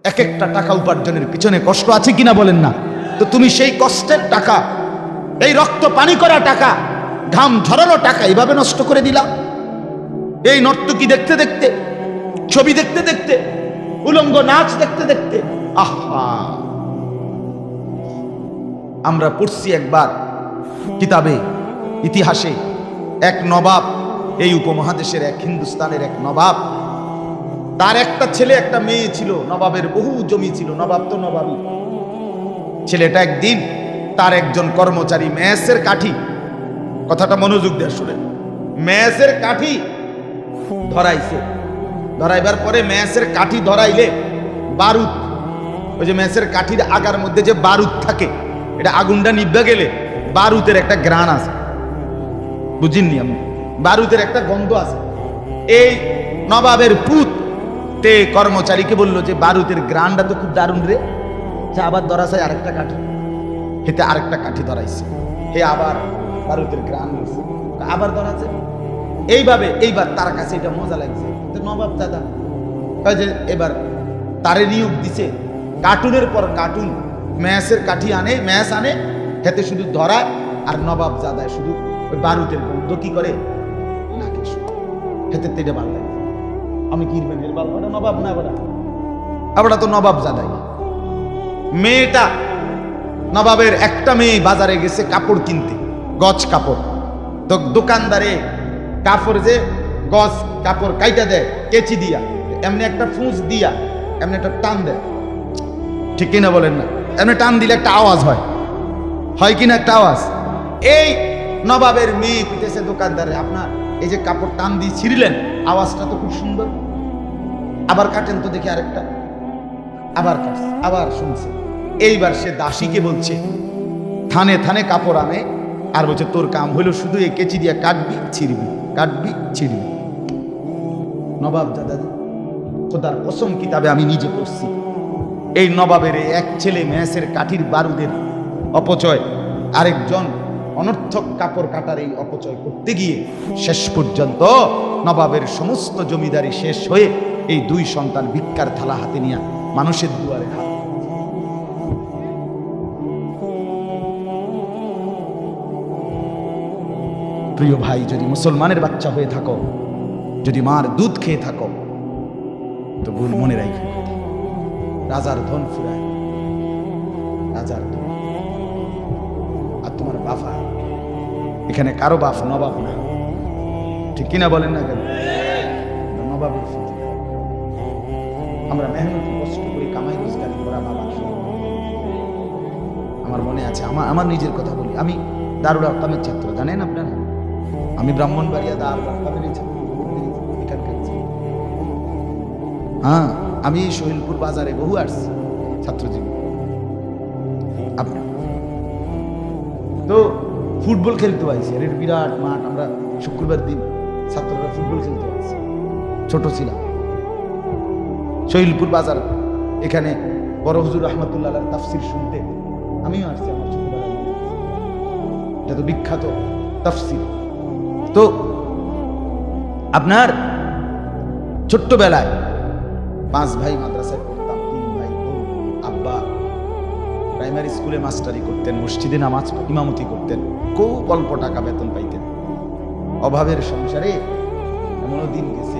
এক একটা টাকা উপার্জনের পিছনে কষ্ট আছে কিনা বলেন না? তো তুমি সেই কষ্টের টাকা, এই রক্ত পানি করা টাকা, ঘাম ঝরানো টাকা এইভাবে নষ্ট করে দিলা। এই নর্তকী দেখতে দেখতে, ছবি দেখতে দেখতে, উলঙ্গ নাচ দেখতে দেখতে। আহা, আমরা পড়ছি একবার কিতাবে, ইতিহাসে, এক নবাব, এই উপমহাদেশের এক হিন্দুস্তানের এক নবাব, তার একটা ছেলে একটা মেয়ে ছিল। নবাবের বহু জমি ছিল, নবাব তো নবাবই। ছেলেটা একদিন তার একজন কর্মচারী মেসের কাঠি, কথাটা মনোযোগ দিয়ে শুনেন, মেসের কাঠি ধরাইছে। ধরাইবার পরে মেসের কাঠি ধরাইলে বারুদ, ওই যে মেসের কাঠির আগার মধ্যে যে বারুদ থাকে, এটা আগুনটা নিভে গেলে বারুদের একটা গ্রান আছে, বুঝিনি আমি, বারুদের একটা গন্ধ আছে। এই নবাবের পুত তে কর্মচারীকে বললো যে বারুদের গ্রানটা তো খুব দারুণ রে, যে আবার ধরাছে আরেকটা কাঠি। হেতে আরেকটা কাঠি ধরাইছে, হে আবার বারুদের গ্রান হয়েছে, আবার ধরাছে। এইভাবে এইবার তার কাছে এটা মজা লাগছে। তো নবাব দাদা যে এবার তারে নিয়োগ দিছে, কার্টুনের পর কার্টুন ম্যাসের কাঠি আনে, ম্যাস আনে, হেতে শুধু ধরায়, আর নবাব জাদায় শুধু ওই বারুদের গন্ধ কি করে নাকি হেতে তেড়ে ভালো লাগে। আমি কি নবাব না, আমরা তো নবাব জাদাই। মেয়েটা, নবাবের একটা মেয়ে বাজারে গেছে কাপড় কিনতে, গজ কাপড়। তো দোকানদারে কাপড় যে গজ কাপড় কাইটা দেয় কেচি দিয়া, এমনি একটা ফুঁস দিয়া এমনি একটা টান দেয়, ঠিক কিনা বলেন না? এমনি টান দিলে একটা আওয়াজ হয়, হয় কিনা একটা আওয়াজ। এই নবাবের মেয়ে পিতেছে দোকানদারে, আপনার এই যে কাপড় টান দিয়ে ছিঁড়লেন, আওয়াজটা তো খুব সুন্দর, আবার কাটেন তো দেখি আরেকটা। আবার কাটছে, আবার শুনছে। এইবার সে দাসীকে বলছে, থানে থানে কাপড় আনে, আর বলছে তোর কাম হইলো শুধু এই কেচি দিয়া কাটবি ছিড়বি, কাটবি ছিড়বি। নবাব দাদা, খোদার কসম কিতাবে আমি নিজে পড়ছি, এই নবাবের এক ছেলে মেসের কাঠির বারুদের অপচয়, আরেকজন অনর্থক কাপড় কাটার এই অপচয় করতে গিয়ে শেষ পর্যন্ত নবাবের সমস্ত জমিদারি শেষ হয়ে এই দুই সন্তান ভিক্ষার থালা হাতে নিয়ে মানুষের দুয়ারে হাত। প্রিয় ভাই, যদি মুসলমানের বাচ্চা হয়ে থাকো, যদি মার দুধ খেয়ে থাকো, তো ভুল মনে রাখবে, রাজার ধন ফুরায়, রাজার ধন। আর তোমার বাফা, এখানে কারো বাপ নবাব না, ঠিক কিনা বলেন না কেন? নবাবের ফুটে আমরা মেহনত কষ্ট করে কামাই রোজগার করা বাবা। আমার মনে আছে, আমার নিজের কথা বলি, আমি দারুল আরকামের ছাত্র, জানেন আপনারা? আমি ব্রাহ্মণবাড়িয়া দারুল আরকামের ছাত্র, এখানকার। হ্যাঁ, আমি সোহেলপুর বাজারে বহু আসছি ছাত্রজীবী। আপনার তো ফুটবল খেলতে পাইছি, এর বিরাট মাঠ, আমরা শুক্রবার দিন ছাত্ররা ফুটবল খেলতে পাইছি, ছোট ছিলাম। সোহেলপুর বাজার, এখানে বড় হুজুর রহমতুল্লাহ তাফসির শুনতে আমিও আসছি, আমার ছোটবেলায়, এটা তো বিখ্যাত তাফসির। তো আপনার ছোট্টবেলায় 5 ভাই মাদ্রাসায় পড়তাম, 3 ভাই। আব্বা প্রাইমারি স্কুলে মাস্টারি করতেন, মসজিদে নামাজ ইমামতি করতেন, খুব অল্প টাকা বেতন পাইতেন। অভাবের সংসারে এমনও দিন গেছে,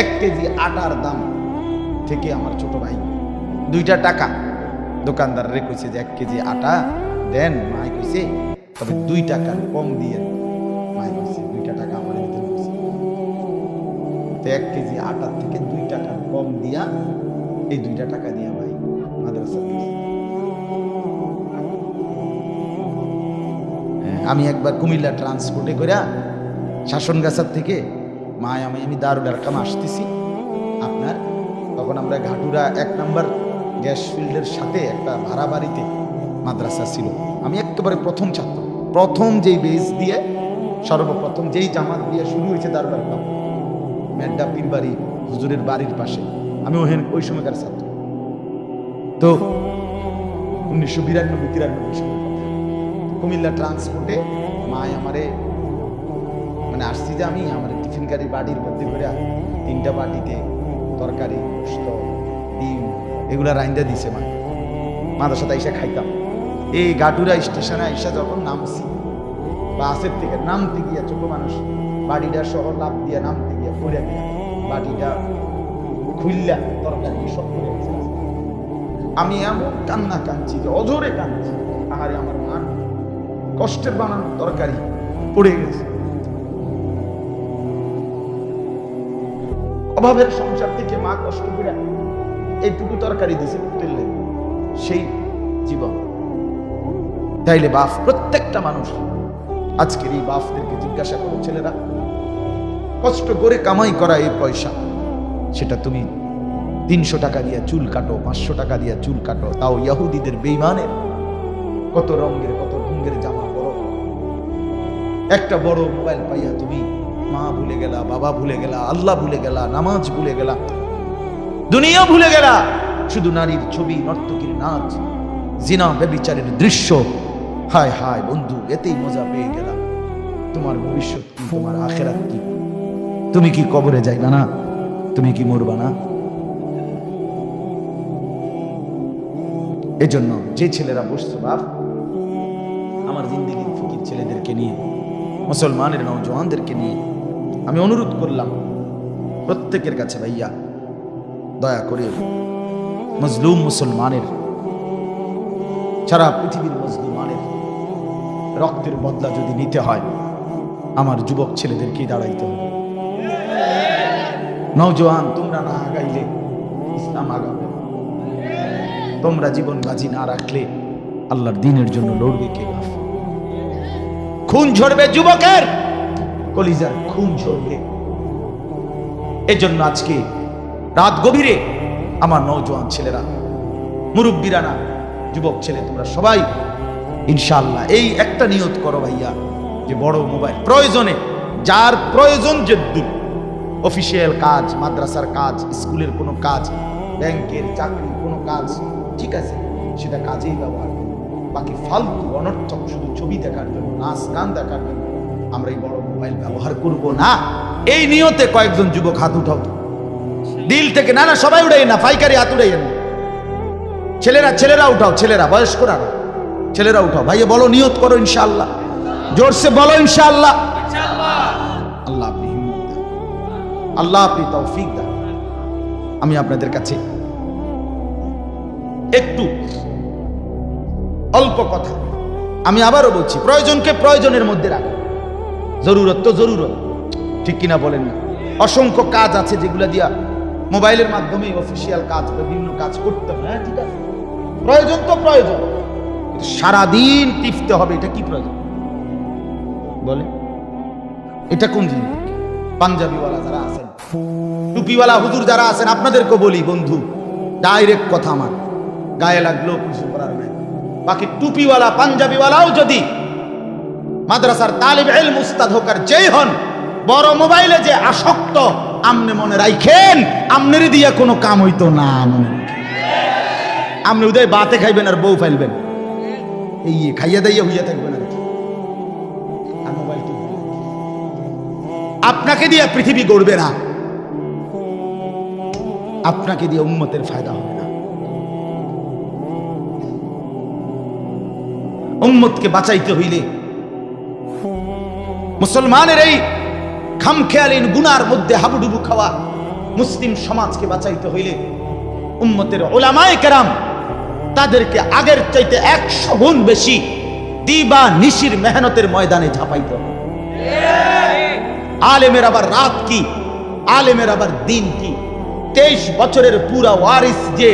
1 কেজি আটার দাম থেকে আমার ছোট ভাই 2টা টাকা দোকানদার রে কইছে যে 1 কেজি আটা দেন, মাই কইছে তবে 2 টাকা কম দিয়ে, মাই কইছে 2টা টাকা আমার দিতে কইছে। তো 1 কেজি আটার থেকে 2 টাকা কম দিয়া, এই 2টা টাকা দিয়া ভাই মাদ্রাসা দিয়েছে। আমি একবার কুমিল্লা ট্রান্সপোর্টে করে শাসনগাছার থেকে মায় আমি দারুল আরকাম আসতেছি আপনার, তখন আমরা ঘাটুরা 1 নম্বর গ্যাস ফিল্ডের সাথে একটা ভাড়া বাড়িতে মাদ্রাসা ছিল। আমি একেবারে প্রথম ছাত্র, প্রথম যেই বেস দিয়ে, সর্বপ্রথম যেই জামাত দিয়ে শুরু হয়েছে দারুল আরকাম, মেড্ডা পীরবাড়ি হুজুরের বাড়ির পাশে, আমি ওই সময়কার ছাত্র। তো 1992-93 সালে কুমিল্লা ট্রান্সপোর্টে মায় আমারে, মানে আসছি যে আমি আমার টিফিন গাড়ির বাড়ির মধ্যে করে 3টা বাটিতে তরকারি, গোশত, ডিম এগুলা রাইন্দা দিছে মানে মাদ্রাসাতে এসে খাইতাম। এই গাটুরা স্টেশনে এসে যখন নামছি বাসের থেকে নামতে গিয়া ছোট মানুষ বাড়িটা সহ লাভ দিয়ে নামতে গিয়া পড়ে গিয়া বাড়িটা খুললা তরকারি সব পড়ে গেছে। আমি এমন কান্না কাঁদছি যে অজরে কাঁদছি, আহারে আমার মা কষ্টের বানানো তরকারি পড়ে গেছে। অভাবের সংসার থেকে মা কষ্ট করে এইটুকু তরকারি দিছে তুললে সেই জীবন। তাইলে বাপ, প্রত্যেকটা মানুষ আজকের এই বাপদেরকে জিজ্ঞাসা করো, ছেলেরা কষ্ট করে কামাই করা এই পয়সা, সেটা তুমি 300 টাকা দিয়ে চুল কাটো, 500 টাকা দিয়ে চুল কাটো, তাও ইহুদিদের বেঈমানের কত রঙের কত ঢঙ্গের জামা পরো। একটা বড় মোবাইল পাইয়া তুমি মা ভুলে গেলা, বাবা ভুলে গেলা, আল্লাহ ভুলে গেলা, নামাজ ভুলে গেলা, দুনিয়া ভুলে গেলা। শুধু নারীর ছবি, নর্তকীর নাচ, জিনা ব্যভিচারের দৃশ্য। হায় হায় বন্ধু, এতেই মজা পেয়ে গেলা। তোমার ভবিষ্যৎ কি? তোমার আখিরাত কি? তুমি কি কবরে যাইবা না? তুমি কি মরবা না? এজন্য যে ছেলেরা বসছো বাপ, আমার জিন্দেগির ফকির ছেলেদেরকে নিয়ে, মুসলমানের নওজওয়ানদেরকে নিয়ে আমি অনুরোধ করলাম প্রত্যেকের কাছে, ভাইয়া দয়া করে মজলুম মুসলমানের, সারা পৃথিবীর মজলুমানের রক্তের বদলা যদি নিতে হয়, আমার যুবক ছেলেদেরকেই দাঁড়াইতে হবে। নওজওয়ান, তোমরা না আগাইলে ইসলাম আগাবে। তোমরা জীবন বাজি না রাখলে আল্লাহর দ্বীনের জন্য লড়বে কে? বাপ, খুন ঝরবে যুবকের, কলিজার খুন ঝরবে। এজন্য আজকে রাত গভীরে আমার নওজওয়ান ছেলেরা, মুরব্বীরা না, যুবক ছেলে, তোমরা সবাই ইনশাআল্লাহ এই একটা নিয়ত করো ভাইয়া, যে বড় মোবাইল প্রয়োজনে, যার প্রয়োজন যেদূর, অফিসিয়াল কাজ, মাদ্রাসার কাজ, স্কুলের কোনো কাজ, ব্যাংকের চাকরির কোনো কাজ, ঠিক আছে, সেটা কাজেই ব্যবহার করো। বাকি ফালতু অনর্থক শুধু ছবি দেখার জন্য, নাচ গান দেখার জন্য আমরা এই বড় মোবাইল ব্যবহার করব না। এই নিয়তে কয়েকজন যুবক হাত উঠাও দিল থেকে। না না, সবাই উঠাই না, পাইকারি হাত উঠাই না। ছেলেরা উঠাও, ছেলেরা, বয়স্করা না, ছেলেরা উঠাও। ভাইয়া বলো, নিয়ত করো ইনশাআল্লাহ, জোরসে বলো ইনশাআল্লাহ। আল্লাহ আপনি হিম্মত দেন, আল্লাহ আপনি তৌফিক দেন। আমি আপনাদের কাছে একটু অল্প কথা, আমি আবারও বলছি, প্রয়োজনকে প্রয়োজনের মধ্যে রাখো, জরুরত তো জরুরত, ঠিক কিনা বলেন না? অসংখ্য কাজ আছে যেগুলা দিয়া মোবাইলের মাধ্যমে অফিসিয়াল কাজ, বিভিন্ন কাজ করতে হবে, হ্যাঁ ঠিক আছে, প্রয়োজন তো প্রয়োজন। সারাদিন টিপতে হবে, এটা কি প্রয়োজন বলে? এটা কোন জিনিস? পাঞ্জাবিওয়ালা যারা আছেন, টুপিওয়ালা হুজুর যারা আছেন, আপনাদেরকে বলি বন্ধু, ডাইরেক্ট কথা আমার, গায়ে লাগলেও কিছু করার নাই। বাকি টুপিওয়ালা পাঞ্জাবিওয়ালাও যদি মাদ্রাসার তালিব ইলম উস্তাদ হোক আর যেই হন, বড় মোবাইলে যে আসক্ত, আমনে মনে রাখেন, আমনের দিয়া কোনো কাম হইতো না। আপনি উদয় বাতে খাইবেন আর বউ ফাইলবেন, এই খাইয়া দাইয়া হইয়া থাকবেন আর কি। আর মোবাইল আপনাকে দিয়ে পৃথিবী গড়বে না, আপনাকে দিয়ে উম্মতের ফায়দা হবে না। উম্মতকে বাঁচাইতে হইলে, মুসলমানের এই খামখেয়ালিন গুনার মধ্যে হাবুডুবু খাওয়া মুসলিম সমাজকে বাঁচাইতে হইলে উম্মতের উলামায়ে কেরাম তাদেরকে আগের চাইতে 100 গুণ বেশি দিবা নিশির মেহনতের ময়দানে ঝাঁপাইতে হবে। আলেমের আবার রাত কি, আলেমের আবার দিন কি? 23 বছরের পুরা ওয়ারিস যে,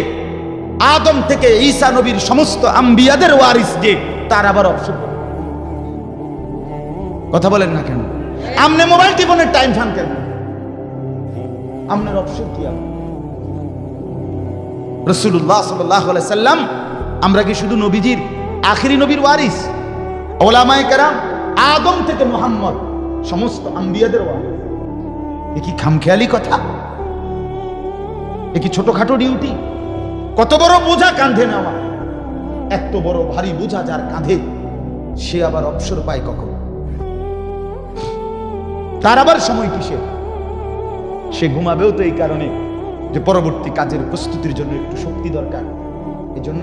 আদম থেকে ঈসা নবীর সমস্ত আম্বিয়াদের ওয়ারিস যে, তার আবার অবসর। কথা বলেন না কেন? আমনে মোবাইল টিপনের টাইম ফান কেন? আমনের অবসর কি? রাসূলুল্লাহ সাল্লাল্লাহু আলাইহি সাল্লাম, আমরা কি শুধু নবীজির আখিরি নবীর ওয়ারিস? উলামায়ে কেরাম আদম থেকে মুহাম্মদ সমস্ত আম্বিয়াদের ওয়ারিস। এ কি খামখেয়ালি কথা? এ কি ছোটখাটো ডিউটি? কত বড় বোঝা কাঁধে নেওয়া, এত বড় ভারী বোঝা যার কাঁধে, সে আবার অবসর পায় কখন? তার আবার সময় কিসের? সে ঘুমাবেও তো এই কারণে যে পরবর্তী কাজের প্রস্তুতির জন্য একটু শক্তি দরকার, এই জন্য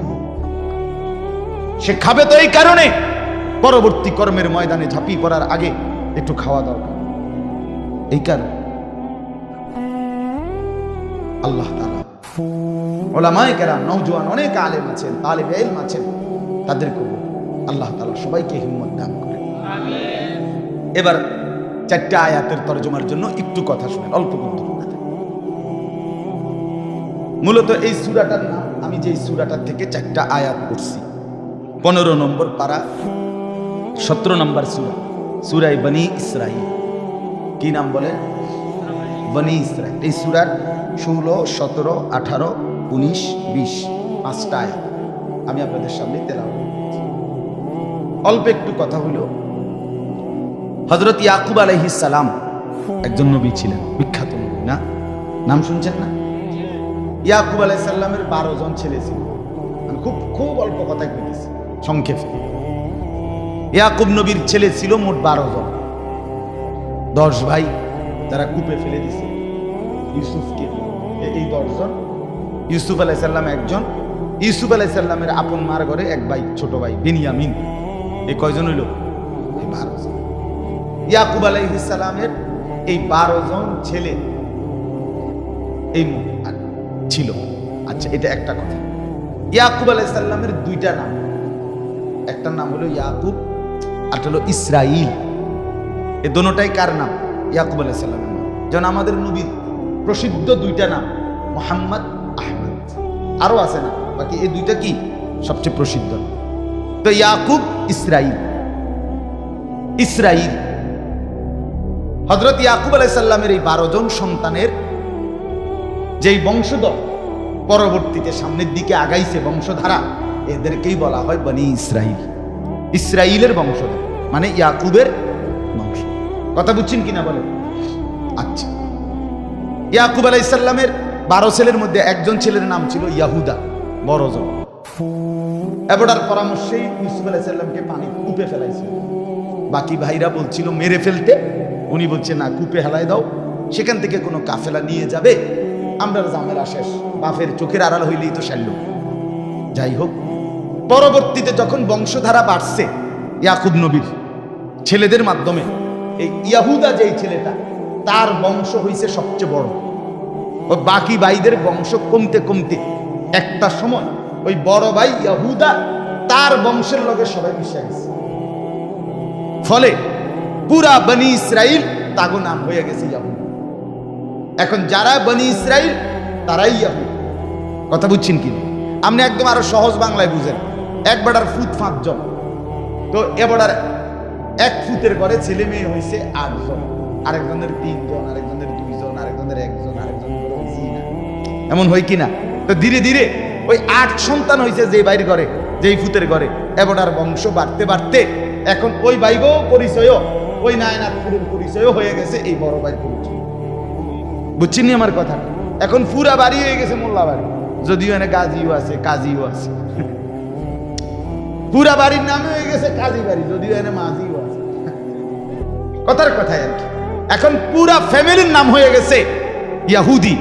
সে খাবে তো এই কারণে পরবর্তী কর্মের ময়দানে ঝাঁপিয়ে পড়ার আগে একটু খাওয়া দরকার, এই কারণে। আল্লাহ তাআলা উলামায়ে কেরাম, নওজোয়ান অনেক আলেম আছেন, তালেবে ইলম আছেন, তাদেরকে আল্লাহ তাআলা সবাইকে হিম্মত দান করেন। আমিন। এবার 4টা আয়াতের তরজমার জন্য একটু কথা শুনেন, অল্প কিন্তু কথা। মূলত এই সূরাটার নাম, আমি যে সূরাটার থেকে 4টা আয়াত পড়ছি, 15 নম্বর পারা, 17 নম্বর সূরা, সূরা বনী ইসরাঈল। কি নাম বলে? বনী ইসরাঈল। এই সূরার 16, 17, 18, 19, 20 5টা আয়াত আমি আপনাদের সামনে তেলাওয়াত করছি। অল্প একটু কথা হলো, হযরত ইয়াকুব আলাইহিস সালাম একজন নবী ছিলেন, বিখ্যাত নবী না? নাম শুনছেন না? ইয়াকুব আলাইহিস সালামের 12 জন ছেলে ছিল। আমি খুব অল্প কথাই বলতেছি সংক্ষেপে। ইয়াকুব নবীর ছেলে ছিল মোট 12 জন। 10 ভাই যারা কূপে ফেলে দিয়েছে ইউসুফকে, এই 10 জন। ইউসুফ আলাইহিস সালাম একজন, ইউসুফ আলাইহিস সালামের আপন মার ঘরে এক ভাই, ছোট ভাই বিনিয়ামিন। এই কয়জন হইল? এই 12 জন। ইয়াকুব আলাইহিস সালামের এই 12 জন ছেলে এই ছিল। আচ্ছা, এটা একটা কথা। ইয়াকুব আলাইহিস সালামের 2টা নাম, একটা নাম হলো ইয়াকুব, আর হলো ইসরাইল। এই দুটোটাই কার নাম? ইয়াকুব আলাইহিস সালামের নাম। যেমন আমাদের নবীর প্রসিদ্ধ 2টা নাম, মুহাম্মদ, আহমদ, আরো আছে না, বাকি এই 2টা কি সবচেয়ে প্রসিদ্ধ। তো ইয়াকুব, ইসরাইল। ইসরাইল হযরত ইয়াকুব আলাইহিস সালামের এই 12 জন সন্তানের যেই বংশধর পরবর্তীতে সামনের দিকে আগাইছে বংশধারা, এদেরকেই বলা হয় বনী ইসরাইল। ইসরাইলের বংশধর মানে ইয়াকুবের বংশ। কথা বুঝছেন কিনা বলেন? আচ্ছা, ইয়াকুব আলাইহিস সালামের 12 ছেলের মধ্যে একজন ছেলের নাম ছিল ইয়াহুদা, বড় জন। এবারের পরামর্শেই ইউসুফ আলাইহিস সালামকে পানি কূপে ফেলাইছিল। বাকি ভাইরা বলছিল মেরে ফেলতে, উনি বলছে না, কূপে হেলায় দাও, সেখান থেকে কোনো কাফেলা নিয়ে যাবে, আমরা ঝামেলা শেষ, বাপের চোখের আড়াল হইলেই তো শাল্য। যাই হোক, পরবর্তীতে যখন বংশধারা বাড়ছে ইয়াকুব নবীর ছেলেদের মাধ্যমে, এই ইয়াহুদা যেই ছেলেটা, তার বংশ হইছে সবচেয়ে বড়। ও বাকি ভাইদের বংশ কমতে কমতে একটা সময় ওই বড় ভাই ইয়াহুদা তার বংশের লগে সবাই মিশে গেছে। ফলে পুরা বনী ইসরাইল তাগো নাম হয়ে গেছে ইয়াহুদ। এখন যারা বনী ইসরাইল তারাই ইয়াহুদ। কথা বুঝছেন কি? আপনি একদম আরো সহজ বাংলায় বুঝেন। এক বেটার ফুট 5 জন, তো এবারে এক ফুটের ঘরে ছেলে মেয়ে হয়েছে 8 জন, আরেকজনের 3 জন, আরেকজনের 2 জন, আরেকজনের 1 জন, আরেকজনের না, এমন হয় কিনা? তো ধীরে ধীরে ওই 8 সন্তান হয়েছে যে বাইর ঘরে, যেই ফুটের ঘরে। এবারে বংশ বাড়তে বাড়তে এখন ওই ভাইগো পরিচয়ও, ওই নায়নাথপুরের পরিচয়ও হয়ে গেছে এই বড় ভাইয়ের পরিচয়। বুঝছেন আমার কথা? এখন পুরা বাড়ি হয়ে গেছে মোল্লা বাড়ি, যদিও এনে গাজীও আছে, কাজীও আছে। পুরা বাড়ির নামে হয়ে গেছে কাজী বাড়ি, যদিও এনে মাঝিও আছে। কথার কথাই আর কি। এখন পুরা ফ্যামিলির নাম হয়ে গেছে ইয়াহুদি,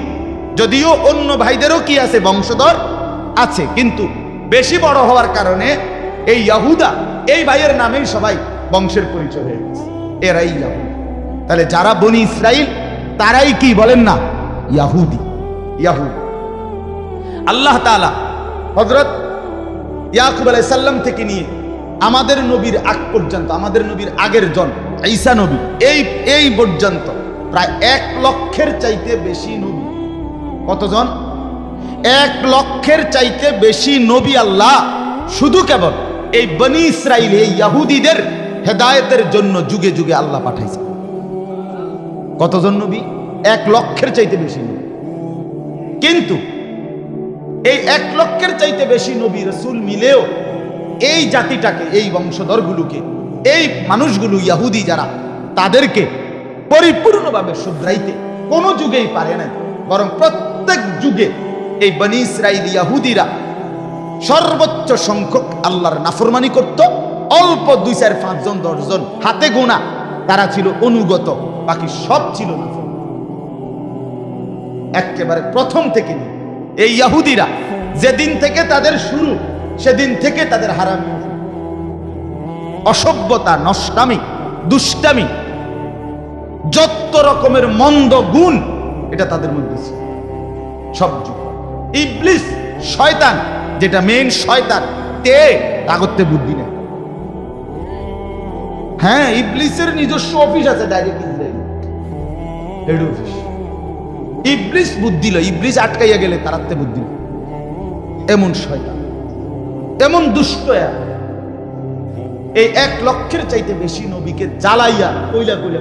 যদিও অন্য ভাইদেরও কি আছে, বংশধর আছে, কিন্তু বেশি বড় হওয়ার কারণে এই ইয়াহুদা এই ভাইয়ের নামেই সবাই বংশের পরিচয় হয়ে গেছে, এরাই ইয়াহুদ। তাহলে যারা বনী ইসরাইল তারাই কি বলেন না? ইয়াহুদি। ইয়াহুদ। আল্লাহ তাআলা হযরত ইয়াকুব আলাইহিস সালাম থেকে নিয়ে আমাদের নবীর আগ পর্যন্ত, আমাদের নবীর আগের জন ঈসা নবী, এই পর্যন্ত প্রায় 1 লক্ষের চাইতে বেশি নবী। কতজন? 1 লক্ষের চাইতে বেশি নবী আল্লাহ শুধু কেবল এই বনী ইসরাইল, এই ইয়াহুদীদের হেদায়েতের জন্য যুগে যুগে আল্লাহ পাঠাইছে। কতজন নবী? 1 লক্ষের চাইতে বেশি নবী। কিন্তু এই 1 লক্ষের চাইতে বেশি নবী রাসূল মিলেও এই জাতিটাকে, এই বংশধরগুলোকে, এই মানুষগুলো ইয়াহুদি যারা, তাদেরকে পরিপূর্ণভাবে শুধরাইতে কোনো যুগেই পারে না। বরং প্রত্যেক যুগে এই বনী ইসরাইল ইয়াহুদিরা সর্বোচ্চ সংখ্যক আল্লাহর নাফরমানি করত। অল্প 2, 4, 5 জন, 10 জন হাতে গোনা তারা ছিল অনুগত, বাকি সব ছিল নাফরমান। একেবারে প্রথম থেকে নিয়ে এই ইহুদিরা যেদিন থেকে তাদের শুরু, সেদিন থেকে তাদের হারামি, অসভ্যতা, নষ্টামি, দুষ্টামি, যত রকমের মন্দ গুণ এটা তাদের মধ্যে ছিল সব যুগ। ইবলিস শয়তান, যেটা মেইন শয়তান, তে কাগজে বুদ্ধি নেই। হ্যাঁ, ইবলিসের নিজস্ব অফিস আছে, ডাইরেক্ট ইসরায়েল হেড অফিস। ইবলিস বুদ্ধি লয়, ইবলিস আটকাইয়া গেলে তারাতে বুদ্ধি লয়। এমন শয়তান, এমন দুষ্ট। এই 1 লক্ষের চাইতে বেশি নবীকে জ্বালাইয়া কইলা কইলা।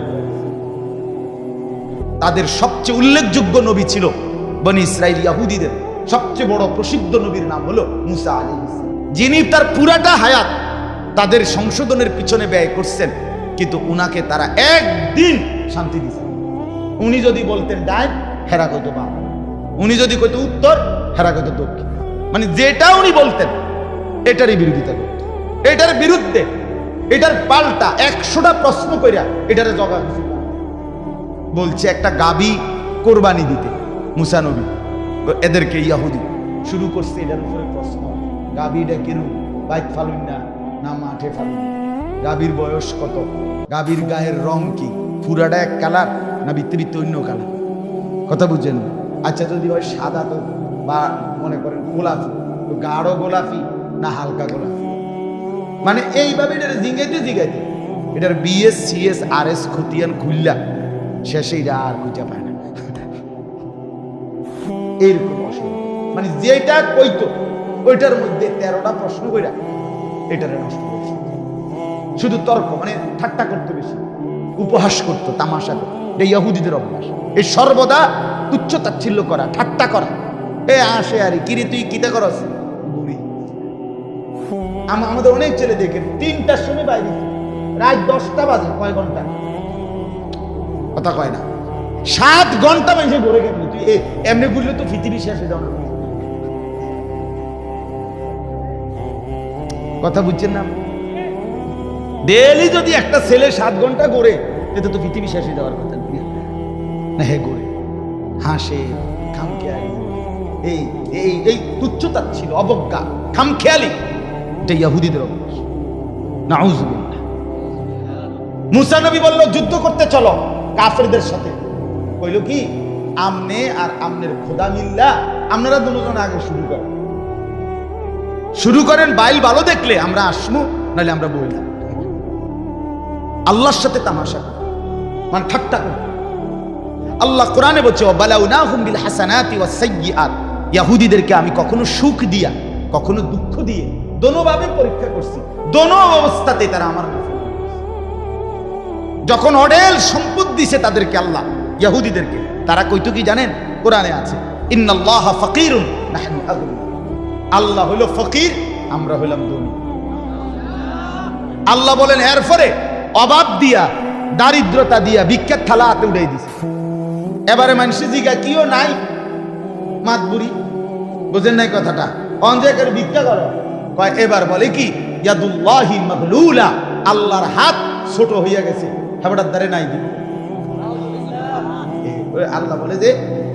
তাদের সবচেয়ে উল্লেখযোগ্য নবী ছিল বনি ইসরাইল ইহুদিদের সবচেয়ে বড় প্রসিদ্ধ নবীর নাম হলো মুসা আলাইহিস সালাম, যিনি তার পুরাটা হায়াত তাদের সংশোধনের পিছনে ব্যয় করছেন, কিন্তু উনাকে তারা একদিন শান্তি দিয়েছেন। উনি যদি বলতেন ডাইন, হেরা কইতো বাম। উনি যদি কইতো উত্তর, হেরা কইতো দক্ষিণ। মানে যেটা উনি বলতেন এটারই বিরোধিতা করত, এটার বিরুদ্ধে, এটার পাল্টা 100টা প্রশ্ন কইরা এটারে জগা বলছে। একটা গাবি কোরবানি দিতে মুসা নবী এদেরকে ইহুদি শুরু করছে এটার উপরে প্রশ্ন, গাবিটা কিরু, বাইত ফালুন না মাঠে ফালুন, গাবির বয়স কত, গাবির গায়ের রং কি, পুরাটা এক কালার না ভিত্তি অন্য কালার, কথা বুঝছেন? আচ্ছা, যদি হয় সাদা তো, বা মনে করেন গোলাপি, তো গাঢ় গোলাপি না হালকা গোলাপি। মানে এইভাবে এটার জিগাইতে এটার BS CS RS খতিয়ান খুললা শেষে এটা আর খুঁজে পায় না। এইরকম অসুবিধা, মানে যেটা কইতো ওইটার মধ্যে 13টা প্রশ্ন কইরা এটারে নষ্ট করছে। শুধু তর্ক, মানে ঠাট্টা করতে বেশি, উপহাস করতো, তামাশা করতো। এটা ইহুদিদের অভ্যাস, এই সর্বদা তুচ্ছ তাচ্ছিল্য করা, ঠাট্টা করা। এ আসে আরে কিরে তুই কিতা করস, আমাদের অনেক ছেলে দেখেন 3টার সময় বাইরে, রাত 10টা বাজে, কয় ঘন্টা কথা কয় না, 7 ঘন্টা মানুষের ঘরে গেল। তুই এমনি বুঝলে তো পৃথিবী শেষ হয়ে যাবে, কথা বুঝছেন না? ডেইলি যদি একটা ছেলে 7 ঘন্টা ঘরে, এতে তো পৃথিবী শেষ হয়ে যাওয়ার কথা না। হে ঘরে হাসে, খামখেয়ালি, এই তুচ্ছতা ছিল, অবজ্ঞা, খামখেয়ালি, এটা ইহুদিদের অভ্যাস। নাউযুবিল্লাহ। মুসা নবী বলল যুদ্ধ করতে চলো কাফেরদের সাথে। কইল কি, আমনে আর আমনের খোদা মিল্লা, আপনারা দুজন আগে শুরু করেন, বাইল ভালো দেখলে আমরা আসমু, নাহলে আমরা বইলাম। আল্লাহর সাথে তামাশা, মানে ঠাট্টা করে। আল্লাহ কোরআনে বলছে, ওয়াবালাউনাহুম বিল হাসানাতি ওয়াস সাইয়্যাত, ইহুদিদেরকে আমি কখনো সুখ দিয়া কখনো দুঃখ দিয়ে দোনোভাবে পরীক্ষা করছি, দোনো অবস্থাতে তারা আমার। যখন অডেল সম্পদ দিছে তাদেরকে আল্লাহ ইহুদিদেরকে, তারা কইতো কি জানেন? কোরআনে আছে, ইন্নাল্লাহা ফাকিরুন নাহনু আগনিয়া, আল্লাহ হলো ফকির, আমরা হইলাম ধনী। আল্লাহ বলেন এরপরে অভাব দিয়া, দারিদ্রতা দিয়া ভিক্ষার থালা হাতে উঠাই দিছে। এবারে মানুষের জিগা কিও নাই, মাতবুরি, বুঝেন নাই কথাটা? অঞ্জেকের ভিক্ষা করো, কয় এবার বলে কি, ইয়াদুল্লাহি মাগলুলা, আল্লাহর হাত ছোট হইয়া গেছে, হাবড়ার দ্বারে নাই দিব। আল্লাহ বলে যে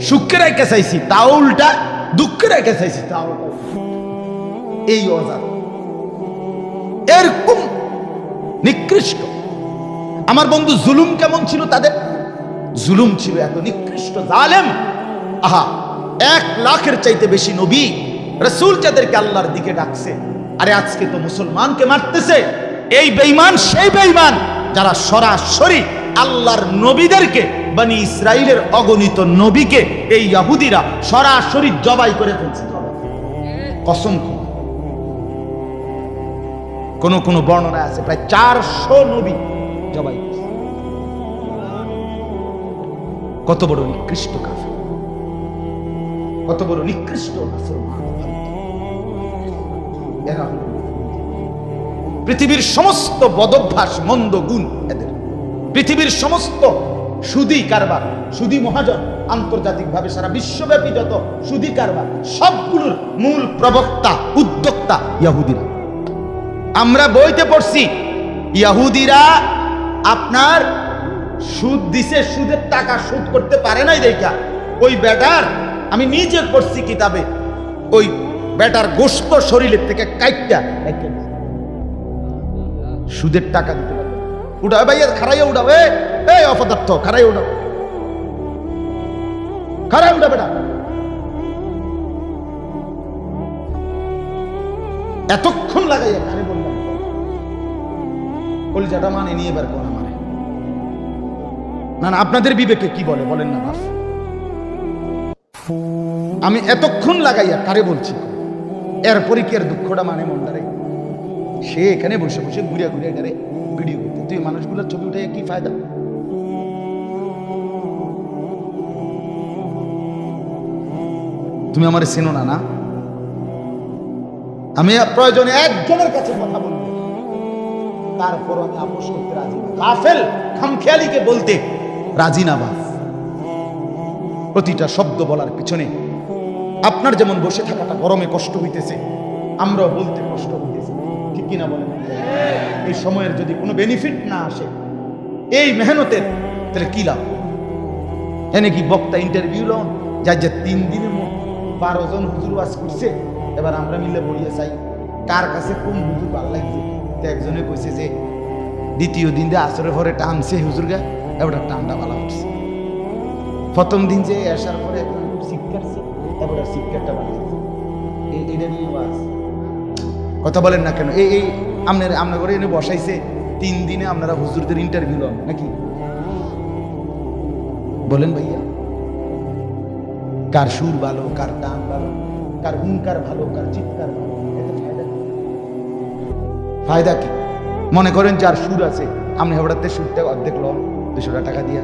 সুখে রেখে চাইছি, তাও উল্টা, দুঃখে রেখে চাইছি, তাও এই অজাত, এরকম নিকৃষ্ট। আমার বন্ধু জুলুম কেমন ছিল তাদের? জুলুম ছিল এত নিকৃষ্ট, জালেম। আহা, 1 লাখের চাইতে বেশি নবী রাসূল যাদেরকে আল্লাহর দিকে ডাকছে, আরে আজকে তো মুসলমানকে মারতেছে। এই বেঈমান সেই বেঈমান যারা সরাসরি আল্লাহর নবীদেরকে, বনি ইসরাইলের অগণিত নবীকে এই ইহুদিরা সরাসরি জবাই করে ফেলছে। কসম, কোন বর্ণনা আছে প্রায় 400 নবী জবাই করছে। কত বড় নিকৃষ্ট কাফের, কত বড় নিকৃষ্ট মুসলমান। এরা পৃথিবীর সমস্ত বদভ্যাস, মন্দ গুণ এদের, পৃথিবীর সমস্ত সুদী কারবার, সুদী মহাজন, আন্তর্জাতিকভাবে সারা বিশ্বব্যাপী যত সুদী কারবার, সবগুলোর মূল প্রবক্তা, উদ্যোক্তা ইহুদিরা। আমরা বইতে পড়ছি, ইহুদিরা আপনার সুদ দিছে, সুদের টাকা শোধ করতে পারে নাই দেখা ওই বেটার আমি নিজে পড়ছি কিতাবে, ওই বেটার গোশত শরীরের থেকে কাইটটা সুদের টাকা দিতে পারবে। উঠাও ভাইয়া, খারাইয়া উঠাও, এই অপদার্থ খারাইয়া উঠাও, খারাই উঠা বেটা। এতক্ষণ লাগাইয়া কানে বললাম, কলিজাটা মানে নিয়ে এবার কোন মানে না না, আপনাদের বিবেকে কি বলে বলেন না বাস। আমি এতক্ষণ লাগাইয়া কারে বলছি, এরপরে কি আর দুঃখটা মানে মনটারে? সে এখানে বসে বসে ঘুরিয়া ঘুরিয়া এটারে ভিডিও করতে, তুই মানুষগুলোর ছবি উঠে কি ফায়দা? তুমি আমার চেনো না, না আমি প্রয়োজনে একজনের কাছে কথা বলবো, তারপর আমি আপোষ করতে রাজি না। গাফেল খামখেয়ালিকে বলতে রাজি না। বাস প্রতিটা শব্দ বলার পিছনে আপনার যেমন বসে থাকাটা গরমে কষ্ট হইতেছে, আমরাও বলতে কষ্ট হইতেছে, ঠিক কিনা বলেন? এই সময়ের যদি কোনো বেনিফিট না আসে এই মেহনতের, তাহলে কি লাভ? এনে কি বক্তা ইন্টারভিউ লন যার যে 3 দিনের মধ্যে 12 জন হুজুর ওয়াজ করছে, এবার আমরা মিলে বলিয়ে চাই কার কাছে কোন হুজুর ভালো লাগছে। তো একজনে কইছে যে দ্বিতীয় দিন যে আসরের পরে টানছে হুজুর গা, এবার টানটা ভালো হচ্ছে। প্রথম দিন যে আসার পরে শিক্ষারছে, এবার শিক্ষাটা ভালো হচ্ছে। এটা নিয়ে ওয়াজ কথা বলেন না কেন? এই আপনার ঘরে এনে বসাইছে 3 দিনে আপনারা হুজুরদের ইন্টারভিউ লন নাকি? বলেন ভাইয়া, কার সুর ভালো, কার টান ভালো, কার হুঙ্কার ভালো, কার চিৎকার ভালো, এতে ফায়দা কি? মনে করেন যার সুর আছে, আপনি হেবড়াতে সুরটা অর্ধেক লন 200 টাকা দিয়া।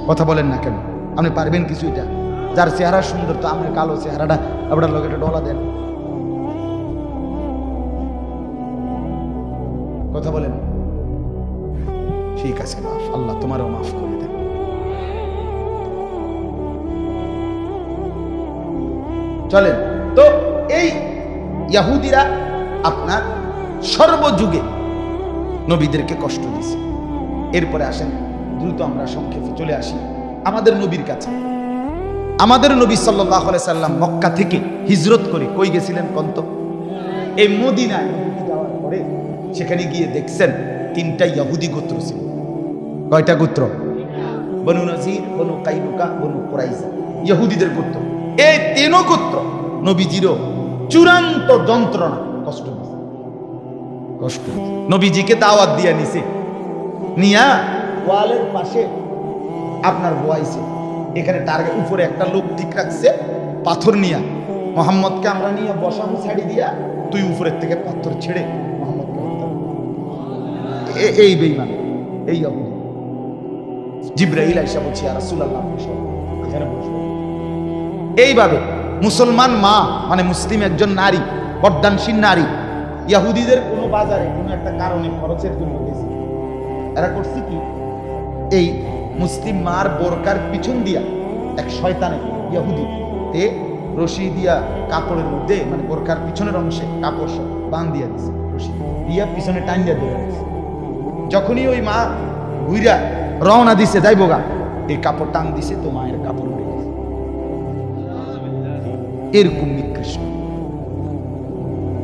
কথা বলেন না কেন? আপনি পারবেন কিছু? এটা যার চেহারা সুন্দর, তো আপনার কালো চেহারাটা আপনার লোক একটা ডলা দেন। কথা বলেন। ঠিক আছে, মাফ, আল্লাহ তোমারও মাফ করে দেন। চলেন তো, এই ইহুদিরা আপনার সর্বযুগে নবীদেরকে কষ্ট দিয়েছে। এরপরে আসেন দ্রুত আমরা সংক্ষেপে চলে আসি আমাদের নবীর কাছে। আমাদের নবী সাল্লাল্লাহু আলাইহি সাল্লাম মক্কা থেকে হিজরত করে কই গেছিলেন কন্ত? এই মদিনায় যাওয়ার পরে সেখানে গিয়ে দেখছেন 3টা ইহুদি গোত্র ছিল। কয়টা গোত্র? বনু নজির, বনু কাইনুকা, বনু কুরাইজা, ইহুদিদের গোত্র। এই 3 গোত্র নবীজিরও চূড়ান্ত যন্ত্রণা, কষ্ট নবীজিকে দাওয়াত দিয়া নিছে, নিয়া ওয়ালের পাশে আপনার বয়াইছে। এখানে টার্গেট উপরে একটা লোক ঠিক রাখছে পাথর নিয়া, মোহাম্মদকে আমরা নিয়ে বসাবো ছাড়ি দিয়া, তুই উপরের থেকে পাথর ছেড়ে মোহাম্মদকে হত্যা। এই বেঈমান, এই ইহুদি। জিবরাইল আইসা বলছে ইয়া রাসূলুল্লাহ, এখানে বসবো। এইভাবে মুসলমান মা মানে মুসলিম একজন নারী, পর্দানশীল নারী, ইহুদিদের কোনো বাজারে কোনো একটা কারণে খরচের জন্য গেছে, এরা করছে কি, এই মুসলিম মার বোরকার পিছন দিয়া এক শয়তানে ইহুদি তে রশি দিয়া কাপড়ের মধ্যে, মানে বোরকার পিছনের অংশে কাপড় বাঁধ দিয়া দিছে, রশি দিয়া পিছনে টান দিয়া ধরে দিছে। যখনই ওই মা ঘুইরা রওনা দিছে যাইবগা, এই কাপড় টান দিছে, তো মায়ের কাপড় উড়ে গেছে। এরকম নিকৃষ্ট,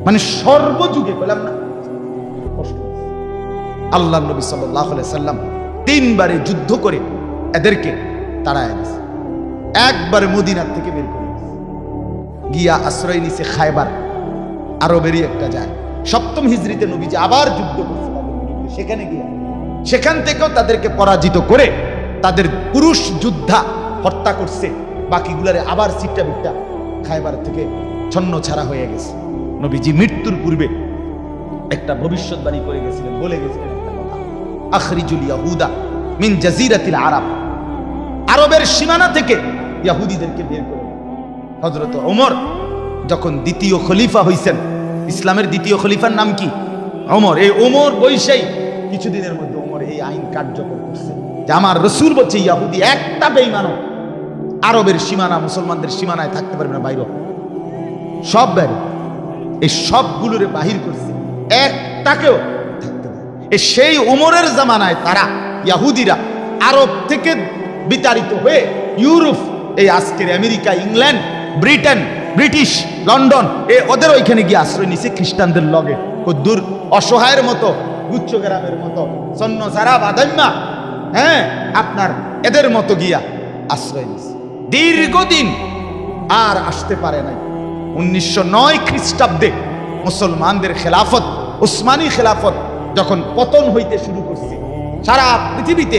মানে সর্বযুগে বললাম না কষ্ট। আল্লাহ নবী সাল্লাল্লাহু আলাইহি সাল্লাম 3 বারে যুদ্ধ করে এদেরকে তাড়ায় দিয়েছে। একবারে মদিনার থেকে বের করে গিয়া আশ্রয় নিছে খায়বার, আরবেরই একটা যায়। 7ম হিজরিতে নবীজি আবার যুদ্ধ করছে সেখানে গিয়া, সেখান থেকেও তাদেরকে পরাজিত করে তাদের পুরুষ যোদ্ধা হত্যা করছে, বাকিগুলারে আবার সিটটা বিটটা খায়বার থেকে ছন্ন ছাড়া হয়ে গেছে। নবীজি মৃত্যুর পূর্বে একটা ভবিষ্যৎবাণী করে গেছিলেন, বলে গেছিলেন একটা কথা, আখরিজুল ইয়াহুদা মিন জাজিরাতিল আরব, আরবের সীমানা থেকে ইহুদিদেরকে বের করে। হযরত ওমর যখন 2য় খলিফা হইছেন, ইসলামের 2য় খলিফার নাম কি? ওমর। এই ওমর বৈশাই কিছুদিনের মধ্যে ওমর এই আইন কার্যকর করছে যে আমার রাসূল বলছে ইহুদি একটা বেঈমানও আরবের সীমানা, মুসলমানদের সীমানায় থাকতে পারবে না, বাইরে সব বাইরে। এই সবগুলোরে বাহির করছে, একটাকেও থাকতে পারে। সেই ওমরের জামানায় তারা ইহুদিরা আরব থেকে বিতাড়িত হয়ে ইউরোপ, এই আজকের America, England, Britain, British, London, ওদের ওইখানে গিয়ে আশ্রয় নিছে খ্রিস্টানদের লগে। কদ্দুর অসহায়ের মতো, গুচ্ছ গ্রামের মতো, সন্ন সারা বাদাম্মা, হ্যাঁ, আপনার এদের মতো গিয়া আশ্রয় নিছে। দীর্ঘদিন আর আসতে পারে নাই। 1909 খ্রিস্টাব্দে মুসলমানদের খেলাফত, উসমানী খেলাফত যখন পতন হইতে শুরু করছে সারা পৃথিবীতে,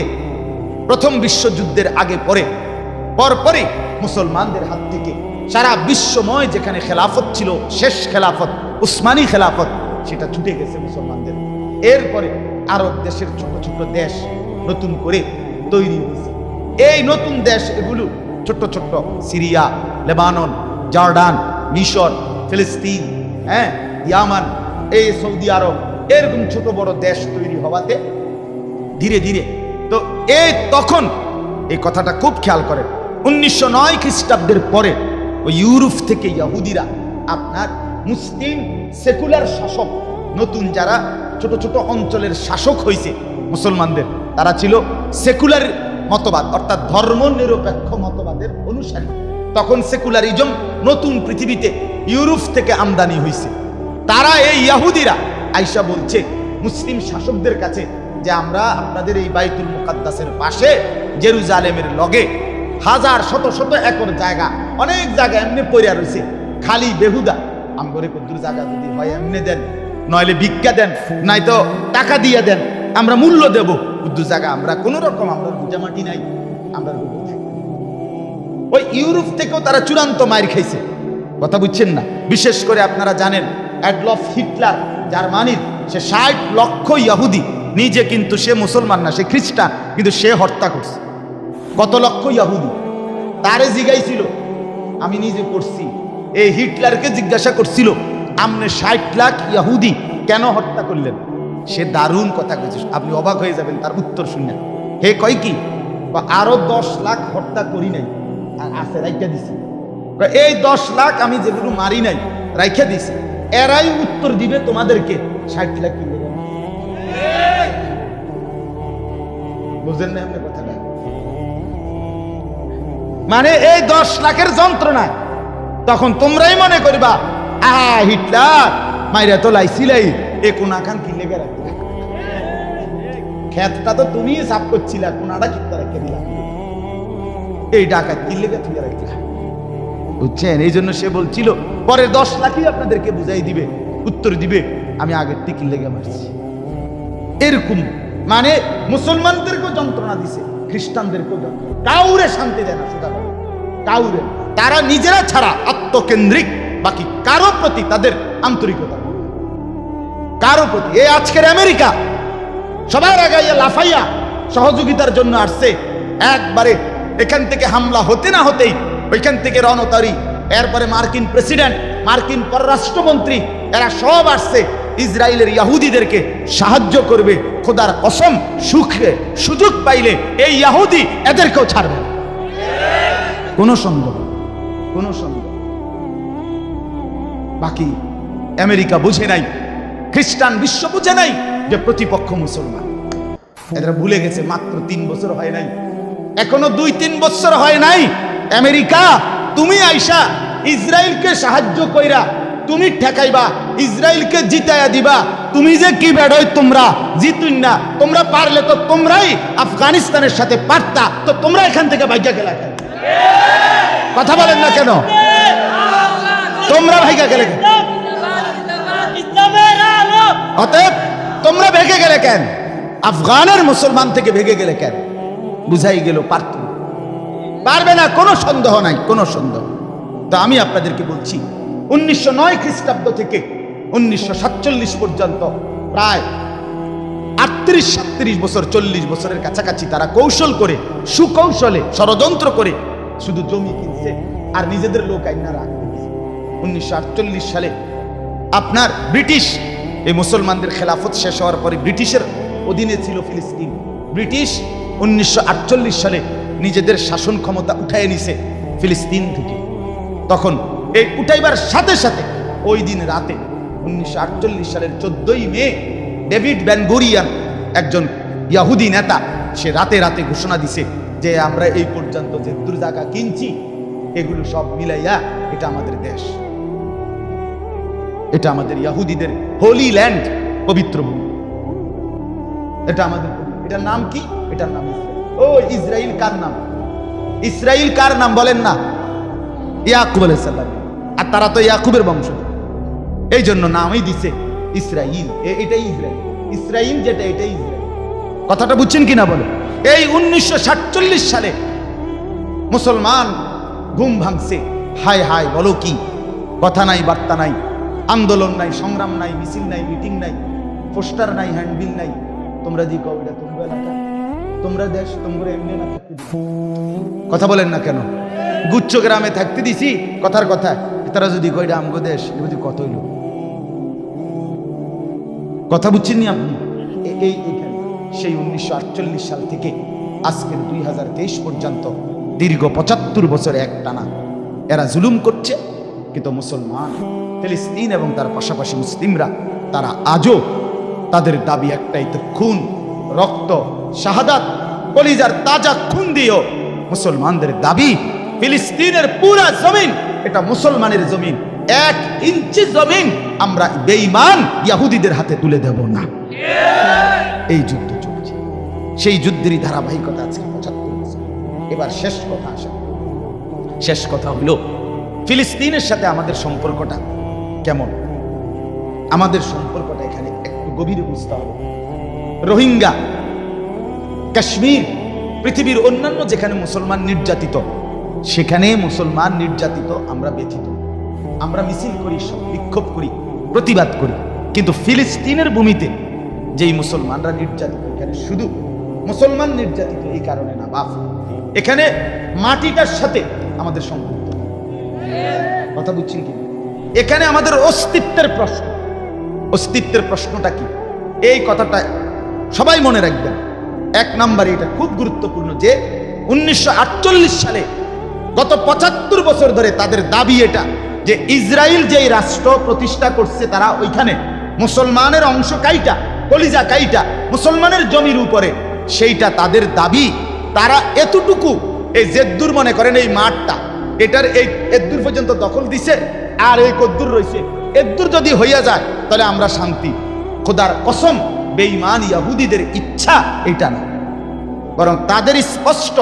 প্রথম বিশ্বযুদ্ধের আগে পরে মুসলমানদের হাত থেকে সারা বিশ্বময় যেখানে খেলাফত ছিল, শেষ খেলাফত উসমানী খেলাফত, সেটা ছুটে গেছে মুসলমানদের। এরপরে আরব দেশের ছোট ছোট দেশ নতুন করে তৈরি হয়েছে। এই নতুন দেশ এগুলো ছোট্ট ছোট্ট সিরিয়া, লেবানন, জর্ডান, মিশর, ফিলিস্তিন, হ্যাঁ, ইয়ামান, এই সৌদি আরব, এরকম ছোট বড় দেশ তৈরি হওয়াতে ধীরে ধীরে তো তখন এই কথাটা খুব খেয়াল করেন, 1909 খ্রিস্টাব্দের পরে ওই ইউরোপ থেকে ইহুদিরা আপনার মুসলিম সেকুলার শাসক, নতুন যারা ছোট ছোট অঞ্চলের শাসক হয়েছে মুসলমানদের, তারা ছিল সেকুলার মতবাদ, অর্থাৎ ধর্ম নিরপেক্ষ মতবাদের অনুসারী। তখন সেকুলারিজম নতুন পৃথিবীতে ইউরোপ থেকে আমদানি হয়েছে। তারা এই ইহুদিরা আইসা বলছে মুসলিম শাসকদের কাছে যে আমরা আপনাদের এই বাইতুল মুকাদ্দাসের পাশে জেরুজালেমের লগে হাজার শত শত একর জায়গা, অনেক জায়গা এমনি পড়ে রয়েছে খালি বেহুদা, আমগরে কদ্দুর জায়গা যদি হয় এমনি দেন, নইলে ভিক্ষা দেন, নাই তো টাকা দিয়ে দেন, আমরা মূল্য দেব। কদ্দুর জায়গা আমরা কোন রকম, আমরা ভিটামাটি নাই, আমরা ওই ইউরোপ থেকেও তারা চূড়ান্ত মাইর খাইছে। কথা বুঝছেন না? বিশেষ করে আপনারা জানেন অ্যাডলফ হিটলার জার্মানির, সে 60 লক্ষ ইহুদি, নিজে কিন্তু সে মুসলমান না, সে খ্রিস্টান, কিন্তু সে হত্যা করছে। কত লক্ষ ইহুদি তারে জিগাইছিল, আমি নিজে পড়ছি, এই হিটলারকে জিজ্ঞাসা করছিল আপনি 60 লাখ ইহুদি কেন হত্যা করলেন? সে দারুণ কথা কইছে, আপনি অবাক হয়ে যাবেন তার উত্তর শুনে। হে কয় কি, আরো 10 লাখ হত্যা করি নাই, আর আছে রাইখা দিছি। এই 10 লাখ আমি যেগুলো মারি নাই রাইখা দিছি, এরাই উত্তর দিবে তোমাদেরকে 60 লাখ কি দেবে। বুঝলেন না আপনি কথাটা? মানে এই 10 লাখের যন্ত্রণা তখন তোমরাই মনে করবা, হিটলার মাইরা তো লাইছিলাই, এ কোনা খান কি লেগে রাখলা, ক্ষেতটা তো তুমি সাফ করছিলা, কোনাটা কিনতে রেখে দিলাম, এই ডাকাত কি লেগে তুলে রাখলা। বুঝছেন? এই জন্য সে বলছিল পরে 10 লাখই আপনাদেরকে বুঝাই দিবে, উত্তর দিবে আমি আগের টিকি লেগে মারছি। এরকম মানে মুসলমানদেরকেও যন্ত্রণা দিছে, খ্রিস্টানদেরকেও যন্ত্রণা, কাউরে শান্তি দেয় না, সুতরাং কাউরে, তারা নিজেরা ছাড়া আত্মকেন্দ্রিক, বাকি কারো প্রতি তাদের আন্তরিকতা, কারো প্রতি। এই আজকের আমেরিকা সবার আগাইয়া লাফাইয়া সহযোগিতার জন্য আসছে, একবারে এখান থেকে হামলা হতে না হতেই ওইখান থেকে রণতারি, এরপরে মার্কিন প্রেসিডেন্ট, মার্কিন পররাষ্ট্রমন্ত্রী, এরা সব আসছে ইসরায়েলের ইহুদিদেরকে সাহায্য করবে। খোদার কসম, সুযোগ পাইলে এই ইহুদি এদেরকেও ছাড়বে, কোনো সন্দেহ, কোনো সন্দেহ। বাকি আমেরিকা বুঝে নাই, খ্রিস্টান বিশ্ব বুঝে নাই যে প্রতিপক্ষ মুসলমান। এরা ভুলে গেছে মাত্র 3 বছর হয় নাই, এখনো 2-3 বছর হয় নাই। আমেরিকা তুমি আইসা ইসরায়েলকে সাহায্য কইরা তুমি ঠেকাইবা, ইসরায়েলকে জিতাইয়া দিবা, তুমি যে কি বেড়ই, তোমরা জিতুন না, তোমরা পারলে তো তোমরাই আফগানিস্তানের সাথে পারতা, তো তোমরা এখান থেকে ভাইগা গেলা কেন? কথা বলেন না কেন? তোমরা ভাইগা গেলে কেন? অতএব তোমরা ভেগে গেলে কেন? আফগানের মুসলমান থেকে ভেগে গেলে কেন? বুঝাই গেল পারবে না, কোনো সন্দেহ নাই, কোনো সন্দেহ। তো আমি আপনাদেরকে বলছি 1909 খ্রিস্টাব্দ থেকে 1947 পর্যন্ত প্রায় 38-37 বছর, 40 বছরের কাছাকাছি তারা কৌশল করে, সুকৌশলে, ষড়যন্ত্র করে শুধু জমি কিনছে আর নিজেদের লোক আইনা রাখছে। 1948 সালে আপনার ব্রিটিশ এই মুসলমানদের খেলাফত শেষ হওয়ার পরে ব্রিটিশের অধীনে ছিল ফিলিস্তিন। ব্রিটিশ 1948 সালে নিজেদের শাসন ক্ষমতা উঠায় নিছে ফিলিস্তিন থেকে। তখন এই উঠাইবার সাথে সাথে ওই দিন রাতে 1948 সালের 14ই মে ডেভিড বেন গুরিয়ান, একজন ইহুদি নেতা, সে রাতে রাতে ঘোষণা দিছে যে আমরা এই পর্যন্ত যে দূর জায়গা কিনছি এগুলো সব মিলাইয়া এটা আমাদের দেশ, এটা আমাদের ইহুদিদের হোলি ল্যান্ড, পবিত্র ভূমি। এটা আমাদের, এটার নাম কি? এটার নাম ইসরাইল। ও ইসরাইল কার নাম? ইসরাইল কার নাম বলেন না? ইয়াকুব আলাইহিস সালাম। আর তারা তো ইয়াকুবের বংশধর, এই জন্য নামই দিছে ইসরাইল। এটাই ইসরাইল, ইসরাইল যেটা এটাই ইসরাইল। কথাটা বুঝছেন কিনা বলে? এই 1947 সালে মুসলমান ঘুম ভাঙছে। হায় হায় বলো কি! কথা নাই, বার্তা নাই, আন্দোলন নাই, সংগ্রাম নাই, মিছিল নাই, মিটিং নাই, পোস্টার নাই, হ্যান্ডবিল নাই। তোমরা যে কও এটা তোমরা এলাকা, তোমরা দেশ, তোমরা এমনি না থাকতে দিছি। কথা বলেন না কেন? গুচ্ছ গ্রামে থাকতে দিছি, কথার কথা। তারা যদি কয়টা আমগো দেশ, যদি কত হইল? কথা বুঝছেন নি আপনি? এইখানে সেই 1948 সাল থেকে আজকের 2023 পর্যন্ত দীর্ঘ 75 বছর এক টানা এরা জুলুম করছে। কিন্তু মুসলমান, ফিলিস্তিন এবং তার পাশাপাশি মুসলিমরা, তারা আজও তাদের দাবি একটাই, তো খুন, রক্ত, শাহাদাত, কলিজার তাজা খুন দিয়েও মুসলমানদের দাবি ফিলিস্তিনের পুরা জমিন এটা মুসলমানের জমিন। 1 ইঞ্চি জমিন আমরা বেঈমান ইহুদিদের হাতে তুলে দেব না। এই যুদ্ধ চলছে, সেই যুদ্ধেরই ধারাবাহিকতা আজকে 75 বছর। এবার শেষ কথা আসে, শেষ কথা হলো ফিলিস্তিনের সাথে আমাদের সম্পর্কটা কেমন। আমাদের সম্পর্কটা এখানে একটু গভীরে বুঝতে হবে। রোহিঙ্গা, কাশ্মীর, পৃথিবীর অন্যান্য যেখানে মুসলমান নির্যাতিত, সেখানে মুসলমান নির্যাতিত আমরা ব্যথিত। আমরা মিছিল করি, বিক্ষোভ করি, প্রতিবাদ করি। কিন্তু ফিলিস্তিনের ভূমিতে যেই মুসলমানরা নির্যাতিত, এখানে শুধু মুসলমান নির্যাতিত এই কারণে না, বাপ, এখানে মাটিটার সাথে আমাদের সম্পর্ক। কথা বুঝছেন কি? এখানে আমাদের অস্তিত্বের প্রশ্ন। অস্তিত্বের প্রশ্নটা কি? এই কথাটা সবাই মনে রাখবেন। 1 নম্বরে এটা খুব গুরুত্বপূর্ণ যে 1948 সালে গত 75 বছর ধরে তাদের দাবি এটা যে ইসরায়েল যেই রাষ্ট্র প্রতিষ্ঠা করছে, তারা ওইখানে মুসলমানের অংশ কাইটা, কলিজা কাইটা মুসলমানের জমির উপরে, সেইটা তাদের দাবি। তারা এতটুকু এই জেদ্দুর মনে করেন এই মাঠটা, এটার এই এদ্দুর পর্যন্ত দখল দিছে, আর এই কদ্দুর রয়েছে, এদ্দুর যদি হইয়া যায় তাহলে আমরা শান্তি। খোদার কসম, বেঈমান ইহুদিদের ইচ্ছা এটা না, বরং তাদের স্পষ্ট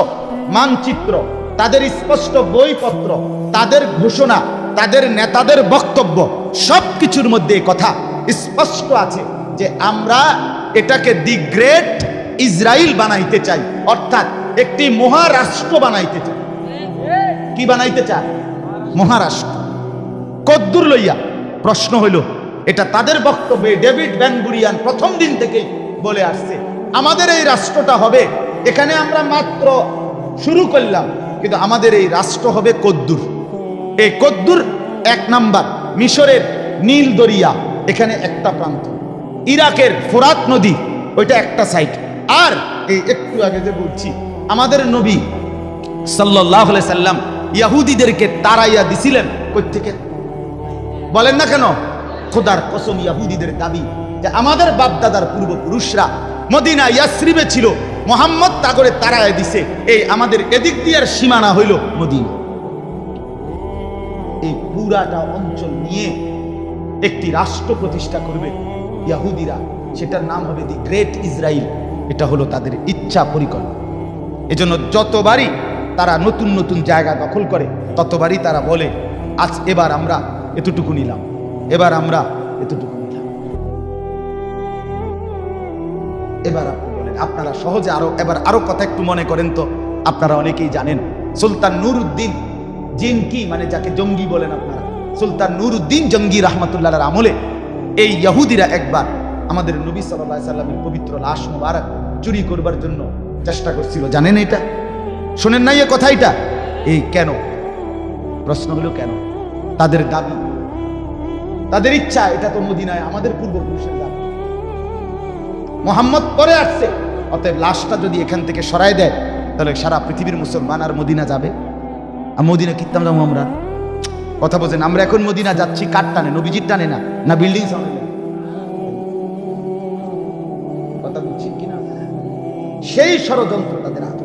মানচিত্র, তাদের স্পষ্ট বইপত্র, তাদের ঘোষণা, তাদের নেতাদের বক্তব্য, সবকিছুর মধ্যে কথা স্পষ্ট আছে যে আমরা এটাকে দি গ্রেট ইসরায়েল বানাইতে চাই, অর্থাৎ একটি মহারাষ্ট্র বানাইতে চাই। কি বানাইতে চায়? মহারাষ্ট্র। কদ্দুর লইয়া প্রশ্ন হইল, এটা তাদের বক্তব্যে ডেভিড বেন গুরিয়ান প্রথম দিন থেকেই বলে আসছে, আমাদের এই রাষ্ট্রটা হবে, এখানে আমরা মাত্র শুরু করলাম, কিন্তু আমাদের এই রাষ্ট্র হবে কদ্দুর। এই কদ্দুর 1 নাম্বার মিশরের নীল দরিয়া, এখানে একটা প্রান্ত, ইরাকের ফোরাত নদী, ওইটা একটা সাইড। আর এই একটু আগে যে বলছি, আমাদের নবী সাল্লাল্লাহু আলাইহি সাল্লাম ইহুদিদেরকে তাড়াইয়া দিছিলেন কই থেকে? বলেন না কেন? খোদার কসম, ইহুদিদের দাবি যে আমাদের বাপদাদার পূর্বপুরুষরা মদিনা ইয়াসরিবে ছিল, মুহাম্মদ তা করে তাড়াইয়া দিছে, এই আমাদের এদিক দিয়ার সীমানা হইল মদিনা। এই পুরাটা অঞ্চল নিয়ে একটি রাষ্ট্র প্রতিষ্ঠা করবে ইহুদিরা, সেটার নাম হবে দি গ্রেট ইসরায়েল। এটা হলো তাদের ইচ্ছা, পরিকল্পনা। এজন্য যতবারই তারা নতুন নতুন জায়গা দখল করে, ততবারই তারা বলে আজ এবার আমরা এতটুকু নিলাম, এবার আমরা এতটুকু নিলাম। এবার আপনি বলেন, আপনারা সহজে এবার কথা একটু মনে করেন তো। আপনারা অনেকেই জানেন সুলতান নুরউদ্দিন জিনকি, মানে যাকে জঙ্গি বলেন আপনারা, সুলতান নুরউদ্দিন জঙ্গি রহমতুল্লাহর আমলে এই ইহুদিরা একবার আমাদের নবী সাল্লাল্লাহু আলাইহি সাল্লামের পবিত্র লাশ মুবারক চুরি করবার জন্য চেষ্টা করছিল। জানেন এটা? শোনেন নাই এ কথা? এটা এই কেন? প্রশ্ন হলো কেন? তাদের দাবি, তাদের ইচ্ছা, এটা তো মদিনায় আমাদের পূর্বপুরুষের দাবি, মুহাম্মদ পরে আসছে, অতএব লাশটা যদি এখান থেকে সরায় দেয় তাহলে সারা পৃথিবীর মুসলমান আর মদিনা যাবে। আর মদিনা কিতাম যাবো আমরা? কথা বলছেন, আমরা এখন মদিনা যাচ্ছি কার টানে? নবীজির টানে না, না বিল্ডিং সামনে? কথা বুঝছেন কিনা? সেই ষড়যন্ত্র তাদের হাতে।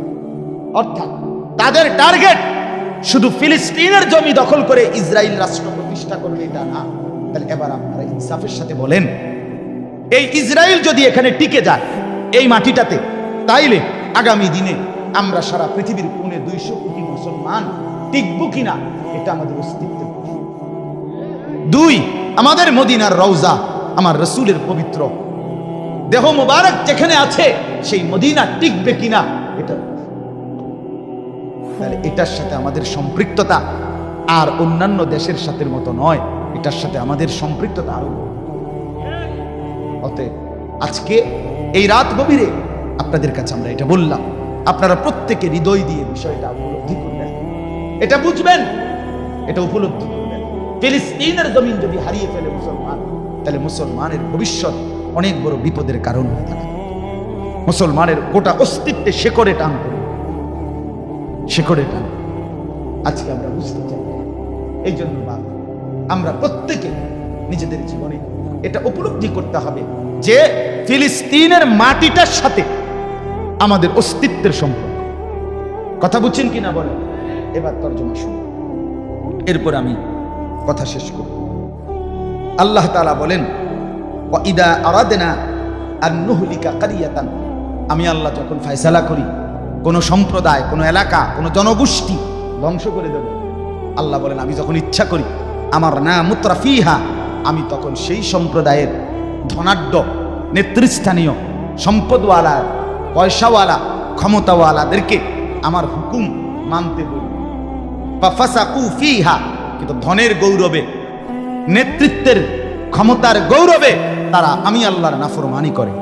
অর্থাৎ তাদের টার্গেট শুধু ফিলিস্তিনের জমি দখল করে ইসরায়েল রাষ্ট্র প্রতিষ্ঠা করবে এটা না। তাহলে এবার আপনারা ইনসাফের সাথে বলেন, এই ইসরায়েল যদি এখানে টিকে যায় এই মাটিটাতে, তাইলে আগামী দিনে আমরা সারা পৃথিবীর কোণে 200 কোটি মুসলমান টিকবো কিনা, এটা আমাদের অস্তিত্বের প্রশ্ন। 2, আমাদের মদিনার রওজা, আমার রসুলের পবিত্র দেহ মোবারক যেখানে আছে সেই মদিনা টিকবে কিনা, এটা। তাহলে এটার সাথে আমাদের সম্পৃক্ততা আর অন্যান্য দেশের সাথে মতো নয়, এটার সাথে আমাদের সম্পৃক্ততা আরো। অতএব আজকে এই রাত গভীরে আপনাদের কাছে আমরা এটা বললাম, আপনারা প্রত্যেকে হৃদয় দিয়ে বিষয়টা উপলব্ধি করবেন, এটা বুঝবেন, এটা উপলব্ধি করবেন। ফিলিস্তিনের জমিন যদি হারিয়ে ফেলে মুসলমান, তাহলে মুসলমানের ভবিষ্যৎ অনেক বড় বিপদের কারণ হয়ে থাকে। মুসলমানের গোটা অস্তিত্বে শেকড়ে টান করে, শেকড়ে টান। আজকে আমরা বুঝতে চাই, এই জন্য আমরা প্রত্যেকে নিজেদের জীবনে এটা উপলব্ধি করতে হবে যে ফিলিস্তিনের মাটিটার সাথে আমাদের অস্তিত্বের সম্পর্ক। কথা বুঝছেন কিনা বলেন? এবার তর্জমা শুনুন, এরপর আমি কথা শেষ করব। আল্লাহ তাআলা বলেন, ওয়াইদা আরাদনা আন নুহলিকা কারিয়াতান, আমি আল্লাহ যখন ফয়সালা করি কোন সম্প্রদায়, কোন এলাকা, কোন জনগোষ্ঠী ধ্বংস করে দেব, আল্লাহ বলেন আমি যখন ইচ্ছা করি, আমার না মুত্রাফিহা, আমি তখন সেই সম্প্রদায়ের ধনাঢ্য, নেতৃস্থানীয়, সম্পদওয়ালা, পয়সাওয়ালা, ক্ষমতাওয়ালাদেরকে আমার হুকুম মানতে বলি। ফাসাকু ফিহা, কিন্তু ধনের গৌরবে, নেতৃত্বের ক্ষমতার গৌরবে তারা আমি আল্লাহর নাফরমানি করে।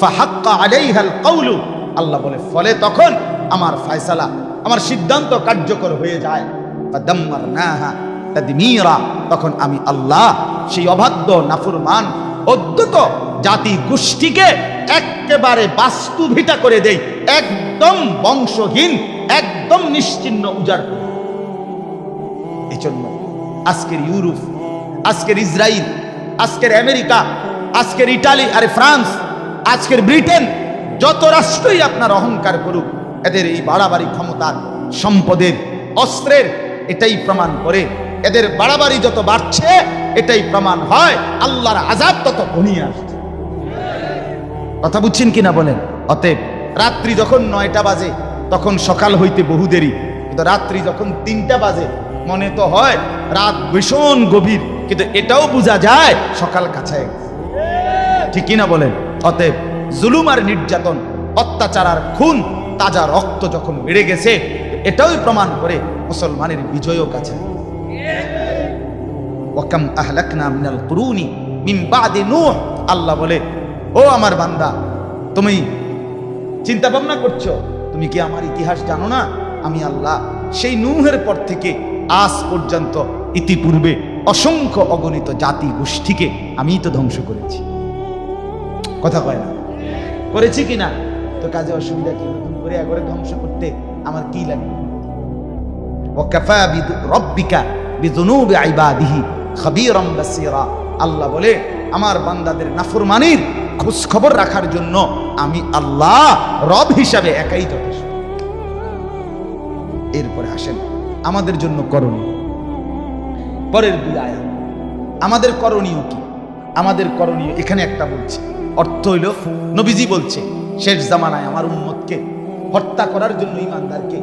ফাহাক্কা আলাইহাল কাউলু, আল্লাহ বলে ফলে তখন আমার ফয়সালা, আমার সিদ্ধান্ত কার্যকর হয়ে যায়। ফাদাম্মারনাহা তাদমীরা, তখন আমি আল্লাহ সেই অবাধ্য, নাফরমান, অদ্যত জাতি গোষ্ঠীকে একেবারে বাস্তুভিটা করে দেই, একদম বংশহীন, একদম নিশ্চিহ্ন, উজাড় করে। এজন্য আজকের ইউরোপ, আজকের ইসরায়েল, আজকের আমেরিকা, আজকের ইটালি, আরে ফ্রান্স, আজকের ব্রিটেন, যত রাষ্ট্রই আপনার অহংকার করুক, এদের এই বাড়াবাড়ি ক্ষমতার, সম্পদের, অস্ত্রের, এটাই প্রমাণ করে, এদের বাড়াবাড়ি যত বাড়ছে এটাই প্রমাণ হয় আল্লাহর আযাব তত ঘনিয়ে আসছে। কথা বুঝছেন কিনা বলেন? অতএব রাত্রি যখন 9টা বাজে তখন সকাল হইতে বহু দেরি, কিন্তু রাত্রি যখন 3টা বাজে মনে তো হয় রাত ভীষণ গভীর, কিন্তু এটাও বোঝা যায় সকাল কাছে, ঠিক কিনা বলেন? অতএব জুলুম আর নির্যাতন, অত্যাচার আর খুন, তাজা রক্ত যখন বেড়ে গেছে, এটাই প্রমাণ করে মুসলমানের বিজয়ও কাছে। ওয়াকাম আহলাকনা মিনাল কুরুনি মিন বাদি নূহ, আল্লাহ বলে ও আমার বান্দা, তুমি চিন্তা ভাবনা করছো, তুমি কি আমার ইতিহাস জানো না? আমি আল্লাহ সেই নূহের পর থেকে আজ পর্যন্ত ইতিপূর্বে অসংখ্য অগণিত জাতি গোষ্ঠীকে আমি তো ধ্বংস করেছি। কথা কয় না? করেছি কিনা? তো কাজে অসুবিধা কি? নতুন করে একবারে ধ্বংস করতে আমার কি লাগবে? ওয়াকাফা বিরাব্বিকা বিযুনুবি ইবাদিহি খাবীরাম বাসীরা, আল্লাহ বলে আমার বান্দাদের নাফরমানির খোঁজ খবর রাখার জন্য আমি আল্লাহ রব হিসাবে একাই যথেষ্ট। এরপরে আসেন আমাদের জন্য করণীয়, পরের 2 আয়াত। আমাদের করণীয় কি? আমাদের করণীয় এখানে একটা বলছে, অর্থ হইল নবীজি বলছে শেষ জামানায় আমার উম্মতকে হত্যা করার জন্য ইমানদারকে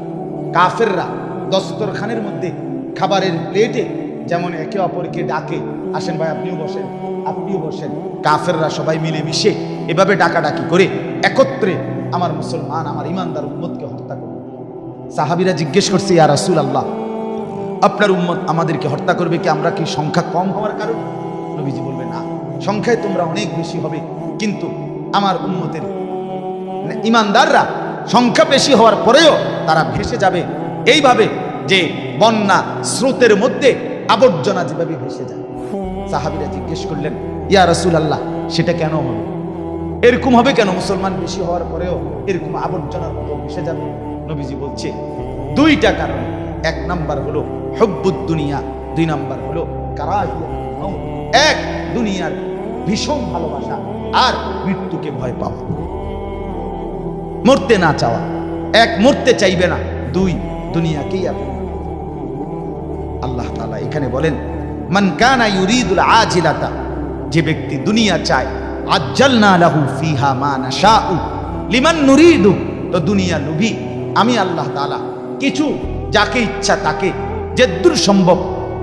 কাফেররা দস্তরখানের মধ্যে খাবারের প্লেটে যেমন একে অপরকে ডাকে, আসেন ভাই আপনিও বসেন, আপনিও বসেন, কাফেররা সবাই মিলে মিশে এভাবে ডাকাডাকি করে একত্রে আমার মুসলমান, আমার ইমানদার উম্মতকে হত্যা করবে। সাহাবীরা জিজ্ঞেস করছে, ইয়া রাসূলুল্লাহ, আপনার উম্মত আমাদেরকে হত্যা করবে কি? আমরা কি সংখ্যা কম হওয়ার কারণে? নবীজি বলবে না, সংখ্যায় তোমরা অনেক বেশি হবে, কিন্তু আমার উম্মতের ইমানদাররা সংখ্যা বেশি হওয়ার পরেও তারা ভেসে যাবে এইভাবে যে বন্যা স্রোতের মধ্যে আবর্জনা যেভাবে ভেসে যায়। সাহাবীরা জিজ্ঞেস করলেন, ইয়া রাসূলুল্লাহ, সেটা কেন হবে? এরকম হবে কেন? মুসলমান বেশি হওয়ার পরেও এরকম আবর্জনার মতো ভেসে যাবে? নবীজি বলছে 2টা কারণ। 1 নাম্বার হলো হুব্বুদ দুনিয়া, 2 নাম্বার হলো কারাহিয়াতুল মাউত। 1 দুনিয়ার ভীষণ ভালোবাসা, আর মৃত্যুকে ভয় পাওয়া, মরতে না চাওয়া। এক, মরতে চাইবে না, দুই, দুনিয়াকেই আপনি। আল্লাহ তাআলা এখানে বলেন মান কানা ইউরিদুল আজিলাতা, যে ব্যক্তি দুনিয়া চায়, আজ্জালনা লাহু ফিহা মা নাশাউ লিমান নুরিদু, তো দুনিয়া লোভী আমি আল্লাহ তাআলা কিছু যাকে ইচ্ছা তাকে যেদূর সম্ভব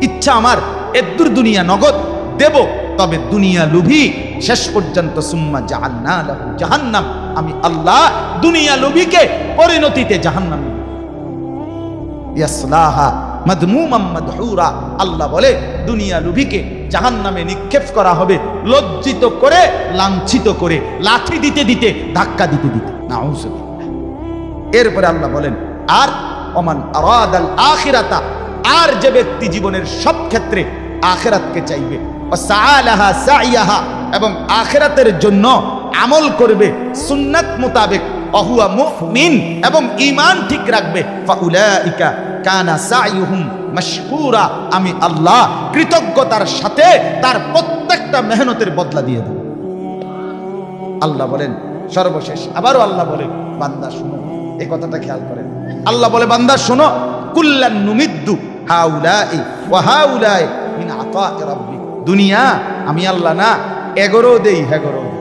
ইচ্ছা আমার এদূর দুনিয়া নগদ দেব, তবে দুনিয়া লোভী শেষ পর্যন্ত সুম্মা জাআলনা লাহু জাহান্নাম, আমি আল্লাহ দুনিয়া লোভীকে পরিণতিতে জাহান্নাম ইয়াসলাহা মাদমুমাম মাদহুরা, আল্লাহ বলে দুনিয়া লোভীকে জাহান্নামে নিক্ষেপ করা হবে, লজ্জিত করে, লাঞ্ছিত করে, লাঠি দিতে দিতে, ধাক্কা দিতে দিতে। নাউযুবিল্লাহ। এরপরে আল্লাহ বলেন আর ওমান আরাদাল আখিরাতা, আর যে ব্যক্তি জীবনের সব ক্ষেত্রে আখিরাতকে চাইবে, ওয়াসাআলাহা সাইয়াহা, এবং আখিরাতের জন্য আমল করবে সুন্নাত মোতাবেক, ওয়াহুয়া মুমিন, এবং ঈমান ঠিক রাখবে, ফাউলাইকা কানা সাইয়ুহুম মাশকুরা, আমি আল্লাহ কৃতজ্ঞতার সাথে তার প্রত্যেকটা মেহনতের বদলা দিয়ে দেব। আল্লাহ বলেন সর্বশেষ আবারও আল্লাহ বলে বান্দা শুনো, এই কথাটা খেয়াল করেন, আল্লাহ বলে বান্দা শোনো, কুল্লান নুমিদ্দু হাউলাই ওয়া হাউলাই মিন আতা'i রাব্বিক, দুনিয়া আমি আল্লাহ না এগোরও দেই হেগোরও দেই,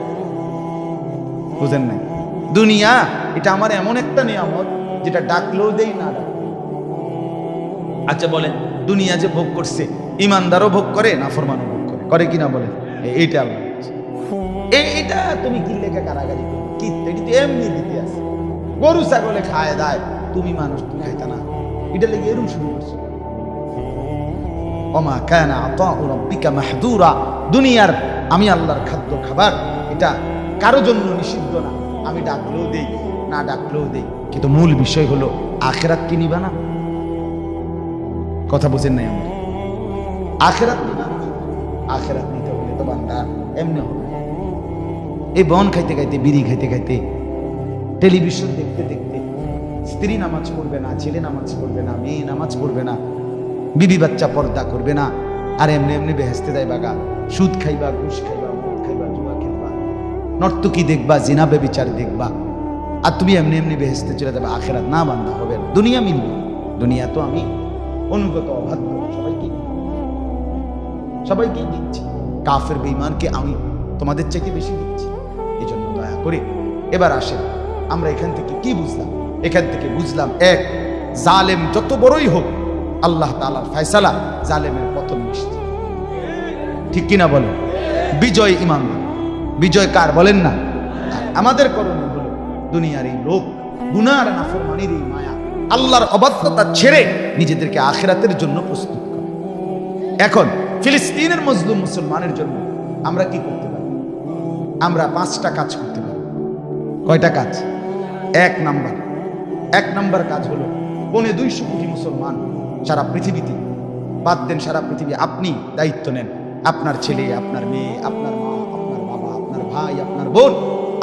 বুঝেন নাই? দুনিয়া এটা আমার এমন একটা নিয়ামত যেটা ডাকলেও দেই না ডাকলেও। আচ্ছা বলেন, দুনিয়া যে ভোগ করছে ইমানদারও ভোগ করে, নাফরমানও ভোগ করে, করে কিনা বলেন? এইটা আল্লাহ, এইটা তুমি কি লেখা কারাগারি করো কি, এটি তো এমনি দিতে আছে, গরু ছাগলে খায় দায়, তুমি মানুষ তুমি খাইতা না, এটা লেগে এরকম শুরু করছো। ওমা কানা আতাউ রাব্বিকা মাহদুরা, দুনিয়ার আমি আল্লাহর খাদ্য খাবার এটা কারো জন্য নিষিদ্ধ না, আমি ডাকলেও দেই না ডাকলেও দেই, কিন্তু মূল বিষয় হলো আখিরাত কি নিবা না? কথা বুঝেন নাই আমরা? আখিরাত নিবা না, আখিরাত নিতে হলে তো বান্দা এমনি হবে, এই বন খাইতে খাইতে, বিড়ি খাইতে খাইতে, টেলিভিশন দেখতে দেখতে, স্ত্রী নামাজ পড়বে না, ছেলে নামাজ পড়বে না, মেয়ে নামাজ পড়বে না, বিবি বাচ্চা পর্দা করবে না, আর এমনি এমনি বেহেস্তে যায় বাগা, সুদ খাইবা, ঘুষ খাইবা, মদ খাইবা, জুয়া খেলবা, নর্তকী দেখবা, জিনা বেবিচার দেখবা, আর তুমি এমনি এমনি বেহেস্তে চলে যাবে, আখিরাত না বান্দা হবে না। দুনিয়া মিলবে, দুনিয়া তো আমি অনুগত অবাধ্য সবাইকেই দিচ্ছি, কাফের বেঈমানকে আমি তোমাদের চাইতে বেশি দিচ্ছি, এই জন্য দয়া করে এবার আসেন আমরা এখান থেকে কি বুঝলাম? এখান থেকে বুঝলাম, এক, জালেম যত বড়ই হোক আল্লাহ তাআলার ফয়সালা জালেমের পতন নিশ্চিত, ঠিক কিনা বলেন? বিজয় ইমানদার, বিজয় কার বলেন না? আমাদের করণীয় হলো দুনিয়ার এই লোক, গুনার নাফরমানির এই মায়া, আল্লাহর অবাধ্যতা ছেড়ে নিজেদেরকে আখিরাতের জন্য প্রস্তুত করা। এখন ফিলিস্তিনের মজলুম মুসলমানের জন্য আমরা কি করতে পারি? আমরা 5টা কাজ করতে পারি। কয়টা কাজ? এক নাম্বার কাজ হলো 250 কোটি মুসলমান সারা পৃথিবীতে, বাদ দেন সারা পৃথিবী, আপনি দায়িত্ব নেন, আপনার ছেলে, আপনার মেয়ে, আপনার মা, আপনার বাবা, আপনার ভাই, আপনার বোন,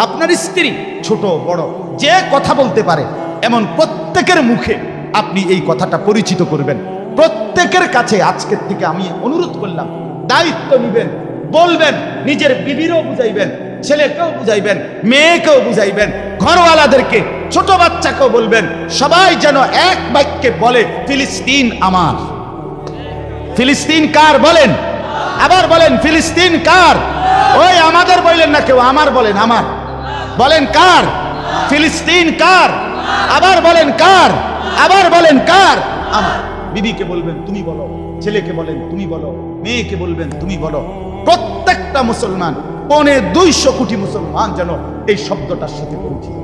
আপনার স্ত্রী, ছোট বড় যে কথা বলতে পারে এমন প্রত্যেকের মুখে আপনি এই কথাটা পরিচিত করবেন। প্রত্যেকের কাছে আজকের থেকে আমি অনুরোধ করলাম, দায়িত্ব নিবেন, বলবেন, নিজের বিবিরও বুঝাইবেন, ছেলেকেও বুঝাইবেন, মেয়েকেও বুঝাইবেন, ঘরওয়ালাদেরকে, ছোট বাচ্চাকেও বলবেন, সবাই যেন এক বাক্যে বলে ফিলিস্তিন আমার। ফিলিস্তিন কার বলেন? আবার বলেন ফিলিস্তিন কার? ওই আমাদের বললেন না কেউ, আমার বলেন, আমার বলেন কার? ফিলিস্তিন কার? আবার বলেন কার? আবার বলেন কার? আমার। বিবিকে বলবেন তুমি বলো, ছেলেকে বলেন তুমি বলো, মেয়েকে বলবেন তুমি বলো, প্রত্যেকটা মুসলমান, 250 কোটি মুসলমান যেন এই শব্দটার সাথে পরিচিত।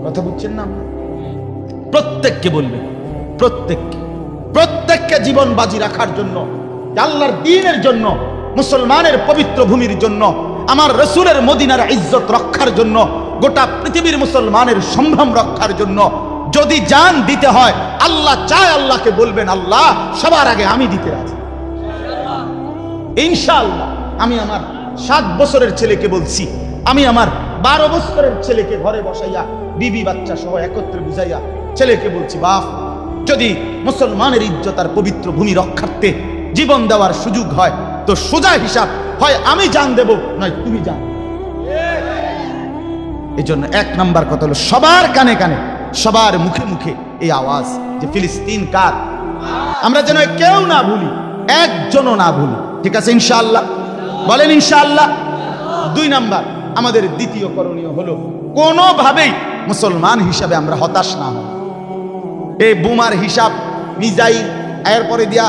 কথা বুঝছেন না? প্রত্যেককে বলবেন, প্রত্যেককে জীবন বাজি রাখার জন্য, আল্লাহর দ্বীনের জন্য, মুসলমানের পবিত্র ভূমির জন্য, আমার রাসূলের মদিনার ইজ্জত রক্ষার জন্য, গোটা পৃথিবীর মুসলমানের সম্ভ্রম রক্ষার জন্য যদি জান দিতে হয়, আল্লাহ চায়, আল্লাহকে বলবেন আল্লাহ সবার আগে আমি দিতে রাজি ইনশাআল্লাহ। আমি আমার 7 বছরের ছেলেকে বলছি, আমি আমার 12 বছরের ছেলেকে ঘরে বসাইয়া বিবি বাচ্চা সহ একত্রে বুঝাইয়া ছেলেকে বলছি, বাপ যদি মুসলমানের ইজ্জত আর পবিত্র ভূমি রক্ষার্থে জীবন দেওয়ার সুযোগ হয় তো সোজা হিসাব, হয় আমি জান দেব নয় তুমি জান। এই জন্য 1 নাম্বার কথা হলো সবার কানে কানে, সবার মুখে মুখে এই আওয়াজ যে ফিলিস্তিন কার, আমরা যেন কেউ না ভুলি, একজনও না ভুলি। ঠিক আছে ইনশাআল্লাহ? বলেন ইনশাআল্লাহ। 2 নাম্বার আমাদের দ্বিতীয় করণীয় হলো কোনোভাবেই মুসলমান হিসাবে আমরা হতাশ না হই। এই বোমার হিসাব, মিসাইল, এরপরে দিয়া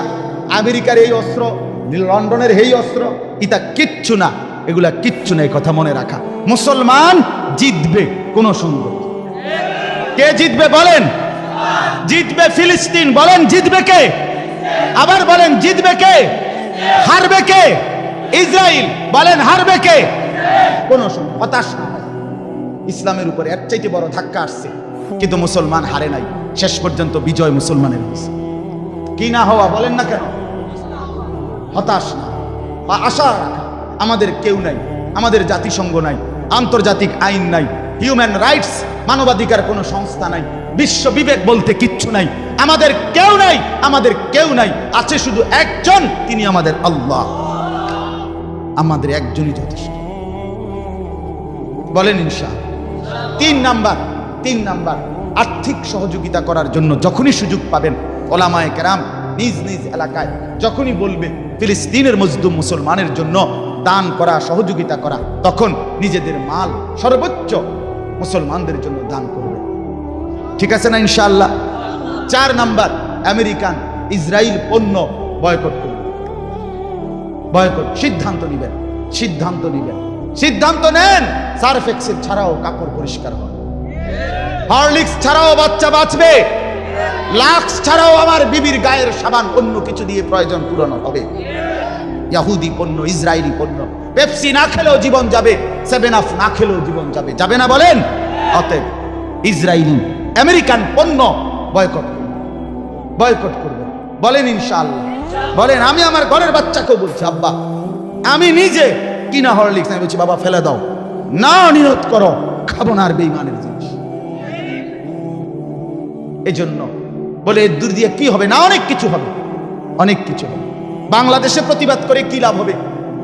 আমেরিকার এই অস্ত্র, লন্ডনের এই অস্ত্র, এটা কিচ্ছু না, এগুলা কিচ্ছু না, এই কথা মনে রাখা। মুসলমান জিতবে, কোনো সন্দেহ। কে জিতবে বলেন? জিতবে ফিলিস্তিন। বলেন জিতবে কে? আবার বলেন জিতবে কে? হারবে কে? ইসরায়েল। বলেন হারবে কে? কোনো সন্দেহ, হতাশ না হয়। ইসলামের উপরে এর চাইতে বড় ধাক্কা আসছে, কিন্তু মুসলমান হারে নাই, শেষ পর্যন্ত বিজয় মুসলমানের হয়েছে। কি না হওয়া বলেন না কেন? হতাশ না বা আশা রাখা। আমাদের কেউ নাই, আমাদের জাতিসংঘ নাই, আন্তর্জাতিক আইন নাই, হিউম্যান রাইটস মানবাধিকার কোনো সংস্থা নাই, বিশ্ব বিবেক বলতে কিচ্ছু নাই, আমাদের কেউ নাই, আমাদের কেউ নাই। আছে শুধু একজন, তিনি আমাদের আল্লাহ। আমাদের একজনই যথেষ্ট। বলেন ইনশাআল্লাহ। 3 নাম্বার আর্থিক সহযোগিতা করার জন্য যখনই সুযোগ পাবেন, ওলামায়ে কেরাম নিজ নিজ এলাকায় যখনই বলবে ফিলিস্তিনের মজলুম মুসলমানের জন্য দান করা, সহযোগিতা করা, তখন নিজেদের মাল সর্বোচ্চ মুসলমানদের জন্য দান করবে। ঠিক আছে না ইনশাআল্লাহ? 4 নাম্বার আমেরিকান ইসরায়েল পণ্য বয়কট করবে। বয়কট সিদ্ধান্ত নেবেন, সিদ্ধান্ত নেবেন, সিদ্ধান্ত নেন। সার্ফ এক্সেল ছাড়াও কাপড় পরিষ্কার হয়, হরলিক্স ছাড়াও বাচ্চা বাঁচবে, লাক্স ছাড়াও আমার বিবির গায়ের সাবান অন্য কিছু দিয়ে প্রয়োজন পূরণ হবে। ইহুদি পণ্য, ইসরায়েলি পণ্য, পেপসি না খেলেও জীবন যাবে, 7 আপ না খেলেও জীবন যাবে, যাবে না বলেন? অতএব ইসরায়েলি আমেরিকান পণ্য বয়কট করবে, বয়কট করবে। বলেন ইনশাআল্লাহ। বলেন। আমি আমার ঘরের বাচ্চাকেও বলছি, আব্বা আমি নিজে কিনা হরলিক্স আমি বলছি বাবা ফেলে দাও না, নিরোধ করো, খাবো না আর বেঈমানের জিনিস। এই জন্য বলে এর দূর দিয়ে কি হবে না, অনেক কিছু হবে, অনেক কিছু হবে। বাংলাদেশে প্রতিবাদ করে কি লাভ হবে?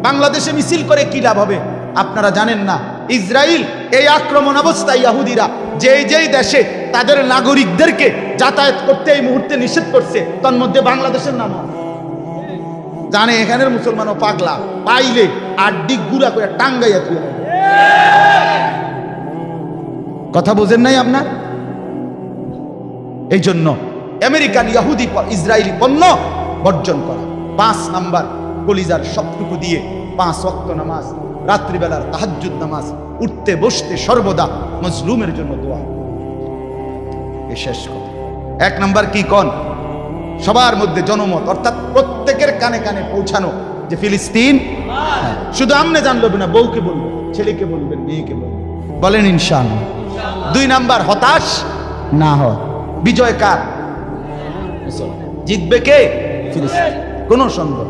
বাংলাদেশে মিছিল করে কি লাভ হবে? আপনারা জানেন না ইসরায়েল এই আক্রমণ অবস্থায় ইহুদিরা যেই দেশে তাদের নাগরিকদেরকে যাতায়াত করতে এই মুহূর্তে নিষেধ করছে, তার মধ্যে বাংলাদেশের নাম জানে। এখানের মুসলমানও পাগলা, পাইলে আড্ডি গুড়া করে টাঙ্গাইয়া তুলে। কথা বোঝেন নাই আপনার? এই জন্য আমেরিকান ইহুদি ইসরায়েলি পণ্য বর্জন করা। 5 নাম্বার কলিজার সবটুকু দিয়ে 5 ওয়াক্ত নামাজ, রাত্রিবেলার তাহাজ্জুদ নামাজ, উঠতে বসতে সর্বদা মজলুমের জন্য দোয়া। এই শেষ কথা। 1 নাম্বার কি কোন? সবার মধ্যে জনমত, অর্থাৎ প্রত্যেকের কানে কানে পৌঁছানো যে ফিলিস্তিন। শুধু আমনে জানলো না, বউকে বলবেন, ছেলেকে বলবেন, মেয়েকে বলবেন। বলেন ইনশাআল্লাহ। 2 নাম্বার হতাশ না হয়। বিজয় কার? জিতবে কে? ফিলিস্তিন। কোন সন্দেহ,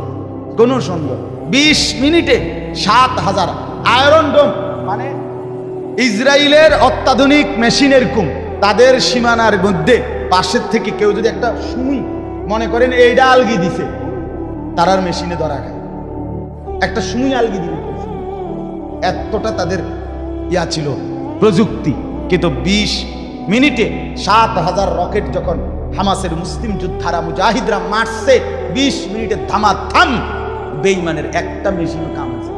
কোন সন্দেহ। 20 মিনিটে 7000 আয়রন ডোম, মানে ইসরায়েলের অত্যাধুনিক মেশিন, এরকম তাদের সীমানার মধ্যে পাশের থেকে কেউ যদি একটা সুই মনে করেন এইটা আলগি দিছে, তারার মেশিনে ধরা খায়। একটা সুই আলগি দিবে, এতটা তাদের ইয়া ছিল প্রযুক্তি। কিন্তু 20 মিনিটে 7000 রকেট যখন হামাসের মুসলিম যোদ্ধারা মুজাহিদরা মারছে, 20 মিনিটে থামাথাম বেঈমানের একটা মেশিনও কাম আছে।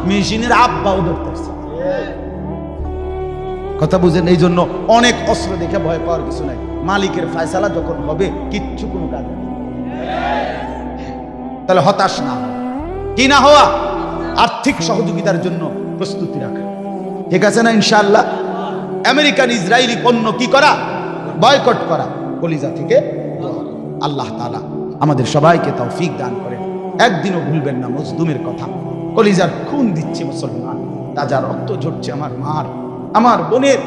মেশিনের আব্বাও ধরতেছে। কথা বুঝেন? এই জন্য অনেক অস্ত্র দেখে ভয় পাওয়ার কিছু নাই। মালিকের ফয়সালা যখন হবে কিচ্ছু কোনো কাজ নেই। তাহলে হতাশ না কি না হওয়া, আর্থিক সহযোগিতার জন্য প্রস্তুতি রাখা। ঠিক আছে না ইনশাআল্লাহ? আমেরিকান ইসরায়েলি পণ্য কি করা? বয়কট করা। কলিজা থেকে আল্লাহ তাআলা আমাদের সবাইকে তৌফিক দান করেন। একদিনও ভুলবেন না মজলুমের কথা। কলিজার খুন দিচ্ছে মুসলমান, তাজা রক্ত ঝরছে আমার মার, আমার বোনের,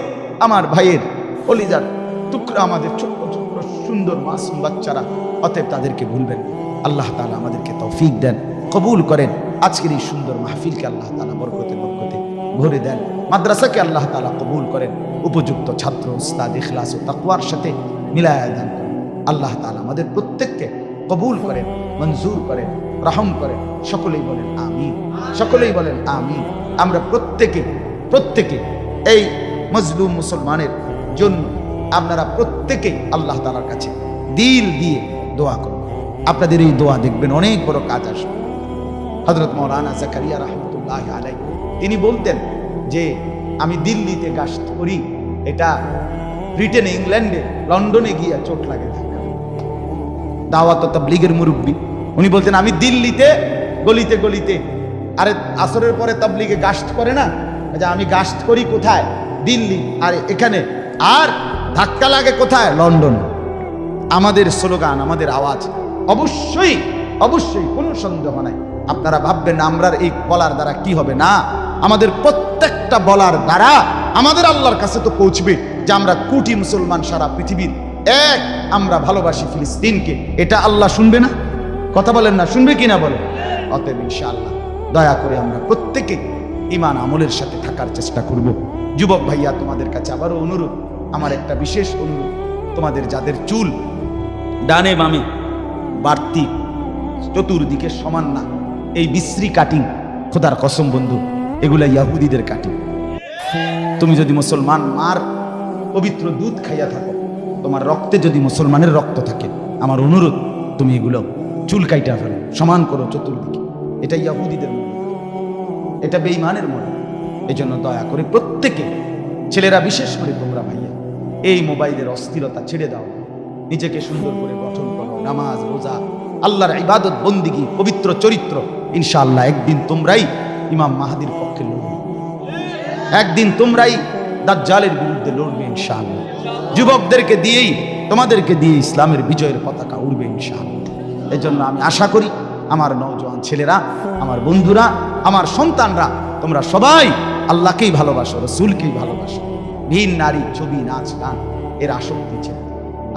আমার ভাইয়ের কলিজার টুকরা, আমাদের ছোট্ট ছোট্ট সুন্দর মাসুম বাচ্চারা। অতএব তাদেরকে ভুলবেন। আল্লাহ তাআলা আমাদেরকে তৌফিক দেন, কবুল করেন। আজকের এই সুন্দর মাহফিলকে আল্লাহ তাআলা বরকতে ভরে দেন। মাদ্রাসাকে আল্লাহ তাআলা কবুল করেন, উপযুক্ত ছাত্র, উস্তাদ, ইখলাস ও তাকওয়ার সাথে মিলায়া দেন। আল্লাহ তাআলা আমাদের প্রত্যেককে কবুল করেন, মঞ্জুর করেন, রহম করেন। সকলেই বলেন আমিন, সকলেই বলেন আমিন। আমরা প্রত্যেকে এই মজলুম মুসলমানের জন্য আপনারা প্রত্যেকেই আল্লাহ তাআলার কাছে দিল দিয়ে দোয়া করুন। আপনাদের এই দোয়া দেখবেন অনেক বড় কাজ আসবে। হযরত মাওলানা জাকারিয়া রাহমাতুল্লাহি আলাইহি তিনি বলতেন যে আমি দিল্লিতে গাস্ত করি, এটা ব্রিটেনে, ইংল্যান্ডে, লন্ডনে গিয়ে চোট লাগে ধাক্কা। দাওয়াত ও তাবলীগের মুরব্বী উনি বলতেন আমি দিল্লিতে গলিতে গলিতে, আরে আসরের পরে তাবলীগে গাস্ত করে না, যে আমি গাস্ত করি কোথায়? দিল্লি। আর এখানে আর ধাক্কা লাগে কোথায়? লন্ডনে। আমাদের স্লোগান, আমাদের আওয়াজ অবশ্যই অবশ্যই কোনো সন্দেহ নাই। আপনারা ভাববেন আমরা এই বলার দ্বারা কি হবে, না, আমাদের প্রত্যেকটা বলার দ্বারা আমাদের আল্লাহর কাছে তো পৌঁছবে যে আমরা কোটি মুসলমান সারা পৃথিবীর এক, আমরা ভালোবাসি ফিলিস্তিনকে। এটা আল্লাহ শুনবে না? কথা বলেন না, শুনবে কিনা বলেন? অতএব ইনশাআল্লাহ দয়া করে আমরা প্রত্যেকে ঈমান আমলের সাথে থাকার চেষ্টা করব। যুবক ভাইয়া, তোমাদের কাছে আবারও অনুরোধ, আমার একটা বিশেষ অনুরোধ, তোমাদের যাদের চুল ডানে বামে বাড়তি, চতুর্দিকে সমান না, এই বিশ্রী কাটিং, খোদার কসম বন্ধু, এগুলা ইয়াহুদীদের কাটিং। তুমি যদি মুসলমান মার পবিত্র দুধ খাইয়া থাকো, তোমার রক্তে যদি মুসলমানের রক্ত থাকে, আমার অনুরোধ তুমি এগুলো চুল কাইটা ফেলো, সমান করো চতুর্দিকে। এটা ইয়াহুদীদের মনে, এটা বেঈমানের মনে। এই জন্য দয়া করে প্রত্যেকে, ছেলেরা বিশেষ করে তোমরা ভাইয়া, এই মোবাইলের অস্থিরতা ছেড়ে দাও, নিজেকে সুন্দর করে গঠন করো, নামাজ রোজা, আল্লাহর ইবাদত বন্দিগি, পবিত্র চরিত্র। ইনশাআল্লাহ একদিন তোমরাই ইমাম মাহাদির পক্ষে লড়বে, একদিন তোমরাই দাজ্জালের বিরুদ্ধে লড়বে ইনশাআল্লাহ। যুবকদেরকে দিয়েই, তোমাদেরকে দিয়ে ইসলামের বিজয়ের পতাকা উড়বে ইনশাআল্লাহ। এই জন্য আমি আশা করি আমার নওজোয়ান ছেলেরা, আমার বন্ধুরা, আমার সন্তানরা, তোমরা সবাই আল্লাহকেই ভালোবাসো, রাসূলকেই ভালোবাসো। ভিন নারী, ছবি, নাচ, গান এর আসক্তি ছেড়ে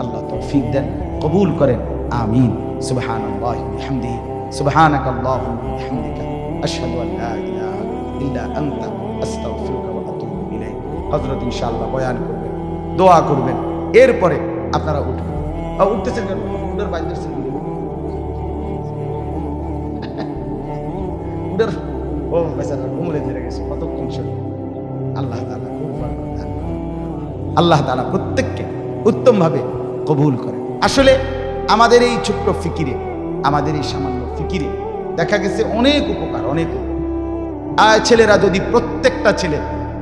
আল্লাহ তৌফিক দেন, কবুল করেন, আমিন। সুবহানাল্লাহি ওয়া বিহামদিহি, সুবহানাকাল্লাহুম্মা ওয়া বিহামদিকা, আশহাদু আল লা ইলাহা ইল্লা আনতা, আস্তাগফিরুকা ওয়া আতুবু ইলাইক। হযরত ইনশাআল্লাহ বয়ান করবেন, দোয়া করবেন, এরপরে আপনারা উঠবেন। উঠতেছেন কেন? উঠার বাইরে ও বেচারা ঘুমরে ধরে গেছে, কতক্ষণ শুনে। আল্লাহ তাআলা আল্লাহ তাআলা প্রত্যেককে উত্তম ভাবে কবুল করে। আসলে আমাদের এই ছোট্ট ফিকিরে, আমাদের এই সামান্য ফিকিরে দেখা গেছে অনেক উপকার, অনেক ছেলেরা যদি, প্রত্যেকটা ছেলে,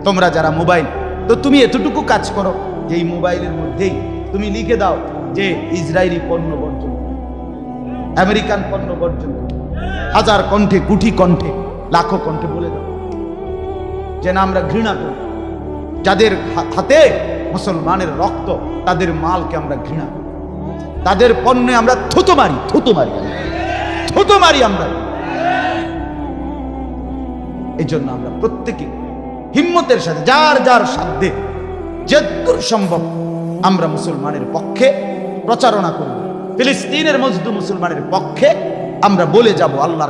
তোমরা যারা মোবাইল, তো তুমি এতটুকু কাজ করো যে এই মোবাইলের মধ্যেই তুমি লিখে দাও যে ইসরায়েলি পণ্য বর্জন, আমেরিকান পণ্য বর্জন, হাজার কণ্ঠে, কোটি কণ্ঠে, লাখো কণ্ঠে বলে দাও যে না, আমরা ঘৃণা করি যাদের হাতে মুসলমানের রক্ত, তাদের মালকে আমরা ঘৃণা করি, তাদের পণ্যে আমরা থুতু মারি, থুতু মারি, থুতু মারি আমরা। এই জন্য আমরা প্রত্যেকে হিম্মতের সাথে, যার যার সাধ্যে যতদূর সম্ভব আমরা মুসলমানের পক্ষে প্রচারণা করব, ফিলিস্তিনের মজলুম মুসলমানের পক্ষে আমরা বলে যাব আল্লাহর